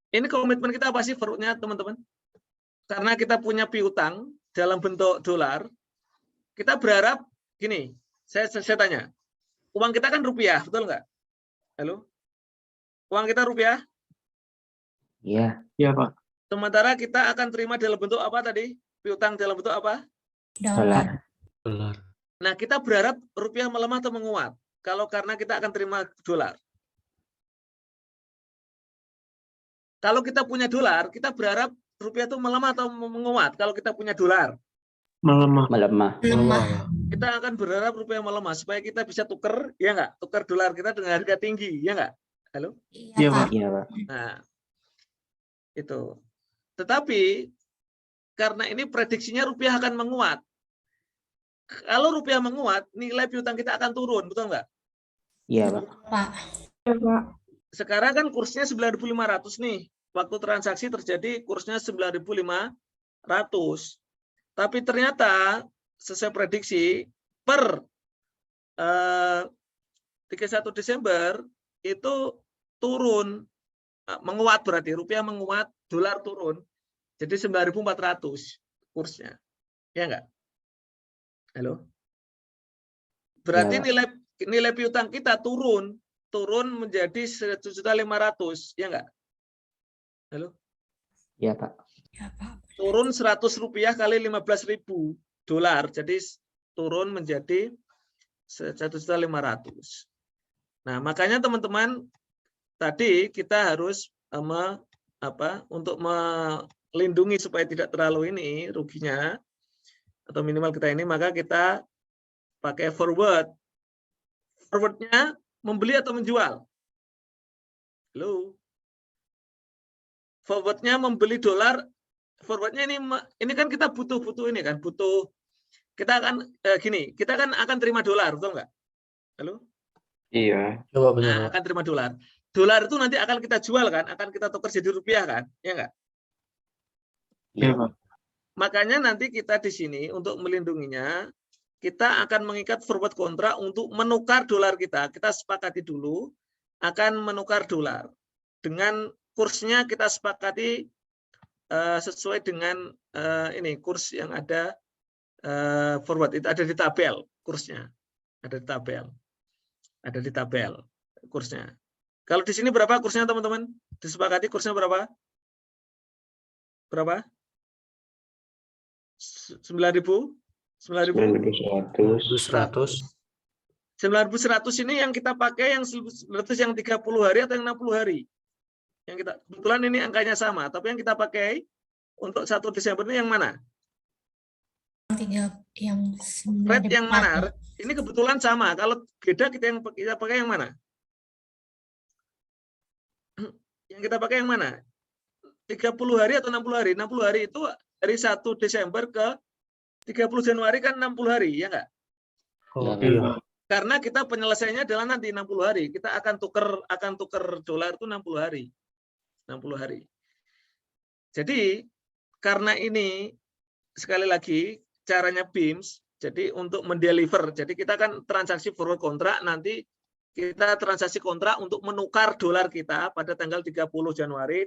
ini komitmen kita apa sih forward-nya, teman-teman? Karena kita punya piutang dalam bentuk dolar, kita berharap gini, saya tanya, uang kita kan rupiah, betul nggak? Halo? Uang kita rupiah? Iya. Iya, Pak. Sementara kita akan terima dalam bentuk apa tadi? Piutang dalam bentuk apa? Dolar. Dolar. Nah, kita berharap rupiah melemah atau menguat? Kalau karena kita akan terima dolar. Kalau kita punya dolar, kita berharap rupiah itu melemah atau menguat? Kalau kita punya dolar. Melemah. Melemah. Lemah. Kita akan berharap rupiah melemah supaya kita bisa tuker, ya nggak? Tukar dolar kita dengan harga tinggi, ya nggak? Halo? Iya, Pak. Iya, Pak. Nah, itu. Tetapi karena ini prediksinya rupiah akan menguat. Kalau rupiah menguat, nilai piutang kita akan turun, betul nggak? Iya, Pak. Pak. Ya, Pak. Sekarang kan kursnya 9.500 nih. Waktu transaksi terjadi kursnya 9.500. Tapi ternyata sesuai prediksi per 31 Desember itu turun, menguat, berarti rupiah menguat, dolar turun. Jadi 9.400 kursnya. Ya enggak? Halo? Berarti Ya, nilai piutang kita turun menjadi 1.500.000, ya enggak? Halo? Iya, Pak. Ya, Pak. Turun 100 rupiah kali 15.000 dolar, jadi turun menjadi 1.500.000. Nah, makanya teman-teman tadi kita harus untuk melindungi supaya tidak terlalu ini ruginya atau minimal kita ini, maka kita pakai forward. Forwardnya membeli atau menjual? Halo? Forwardnya membeli dolar. Forwardnya ini kan kita butuh ini kan, kita akan kita kan akan terima dolar, betul nggak? Halo? Iya. Coba benar. Nah, akan terima dolar. Dolar itu nanti akan kita jual kan, akan kita tukar jadi rupiah kan, ya nggak? Iya, Pak. Makanya nanti kita di sini untuk melindunginya, kita akan mengikat forward kontrak untuk menukar dolar kita. Kita sepakati dulu akan menukar dolar dengan kursnya kita sepakati sesuai dengan ini kurs yang ada forward, itu ada di tabel kursnya, ada di tabel kursnya. Kalau di sini berapa kursnya, teman-teman? Disepakati kursnya berapa? Berapa? 9.100. 9.100 ini yang kita pakai yang 900 yang 30 hari atau yang 60 hari? Yang kita kebetulan ini angkanya sama, tapi yang kita pakai untuk 1 Desember ini yang mana? Rate yang mana? Ini kebetulan sama. Kalau beda kita pakai yang mana? Yang kita pakai yang mana? 30 hari atau 60 hari? 60 hari itu dari 1 Desember ke 30 Januari kan 60 hari, ya enggak? Oh, Iya. Karena kita penyelesaiannya adalah nanti 60 hari. Kita akan tuker dolar itu 60 hari. 60 hari. Jadi karena ini sekali lagi caranya BIMS, jadi untuk mendeliver. Jadi kita kan transaksi forward kontrak, nanti kita transaksi kontrak untuk menukar dolar kita pada tanggal 30 Januari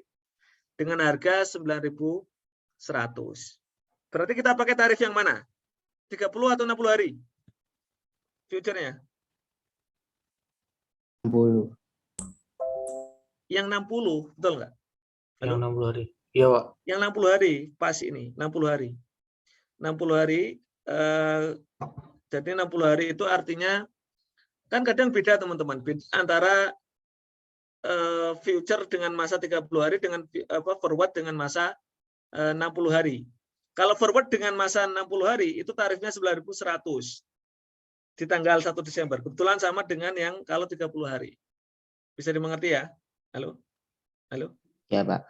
dengan harga 9.100. Berarti kita pakai tarif yang mana? 30 atau 60 hari? Future-nya? 60. Yang 60, betul nggak? Yang 60 hari. Iya, Pak. Yang 60 hari, pas ini, 60 hari. 60 hari, jadi 60 hari itu artinya, kan kadang beda teman-teman, antara future dengan masa 30 hari dengan forward dengan masa 60 hari. Kalau forward dengan masa 60 hari, itu tarifnya 9.100. di tanggal 1 Desember. Kebetulan sama dengan yang kalau 30 hari. Bisa dimengerti ya? Halo? Halo? Ya, Pak.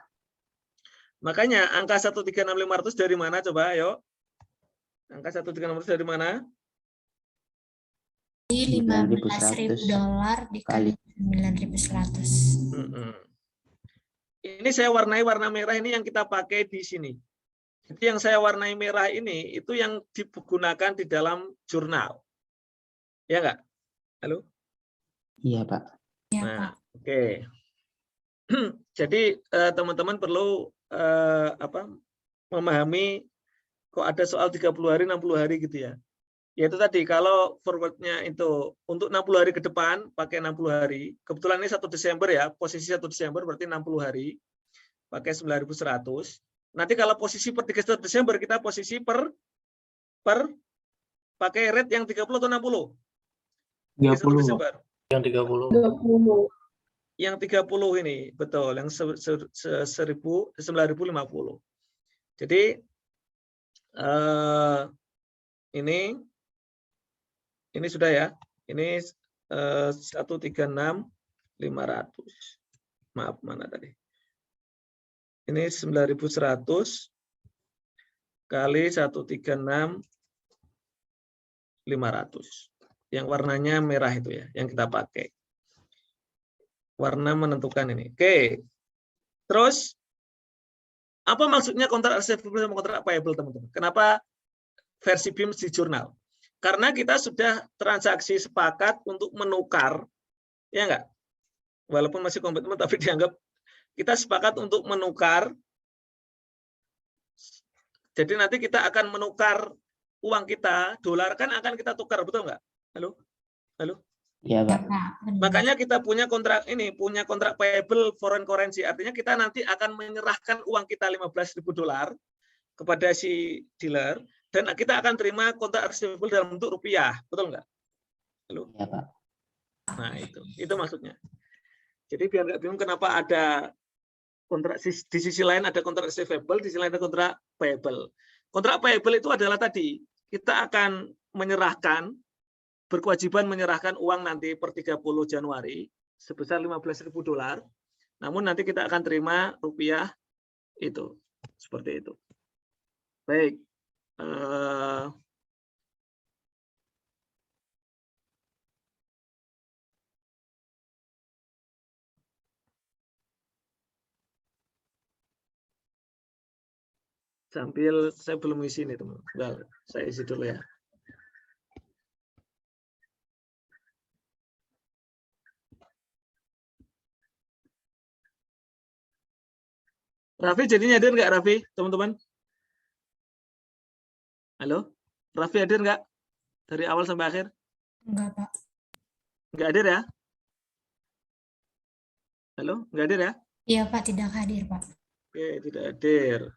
Makanya angka 136.500 dari mana coba, ayo? Angka 136.500 dari mana? Di $15.000 dikali 9.100. Ini saya warnai warna merah ini yang kita pakai di sini. Jadi yang saya warnai merah ini itu yang digunakan di dalam jurnal. Ya enggak? Halo? Iya, Pak. Ya, Nah, Pak. oke. Jadi teman-teman perlu memahami kok ada soal 30 hari, 60 hari gitu ya. Yaitu tadi kalau forwardnya itu untuk 60 hari ke depan pakai 60 hari. Kebetulan ini 1 Desember ya, posisi 1 Desember berarti 60 hari pakai 9.100. Nanti kalau posisi per 31 Desember kita posisi per pakai rate yang 30 atau 60? 30. Desember. Yang 30. 30. Yang 30 ini, betul, yang 9.050. Jadi ini sudah ya. Ini 136.500. Maaf, mana tadi? Ini 9.100 kali 136.500. Yang warnanya merah itu ya, yang kita pakai. Warna menentukan ini. Oke. Terus apa maksudnya kontrak receivable sama kontrak payable, teman-teman? Kenapa versi BIM di jurnal? Karena kita sudah transaksi sepakat untuk menukar, ya enggak? Walaupun masih komitmen tapi dianggap kita sepakat untuk menukar. Jadi nanti kita akan menukar uang kita, dolar kan akan kita tukar, betul enggak? Halo? Halo? Iya, Ya, Pak. Pak. Benar. Makanya kita punya kontrak ini, punya kontrak payable foreign currency. Artinya kita nanti akan menyerahkan uang kita $15.000 kepada si dealer dan kita akan terima kontrak receivable dalam bentuk rupiah, betul nggak? Halo? Iya, Pak. Nah itu maksudnya. Jadi biar nggak bingung kenapa ada kontrak di sisi lain ada kontrak receivable, di sisi lain ada kontrak payable. Kontrak payable itu adalah tadi kita akan menyerahkan, berkewajiban menyerahkan uang nanti per 30 Januari sebesar $15.000. Namun nanti kita akan terima rupiah itu seperti itu. Baik. Sambil saya belum isi nih teman. Nah, saya isi dulu ya. Raffi jadinya hadir nggak Raffi, teman-teman? Halo, Raffi hadir nggak dari awal sampai akhir? Enggak, Pak. Nggak hadir ya? Halo, nggak hadir ya? Iya, Pak, tidak hadir, Pak. Oke, tidak hadir.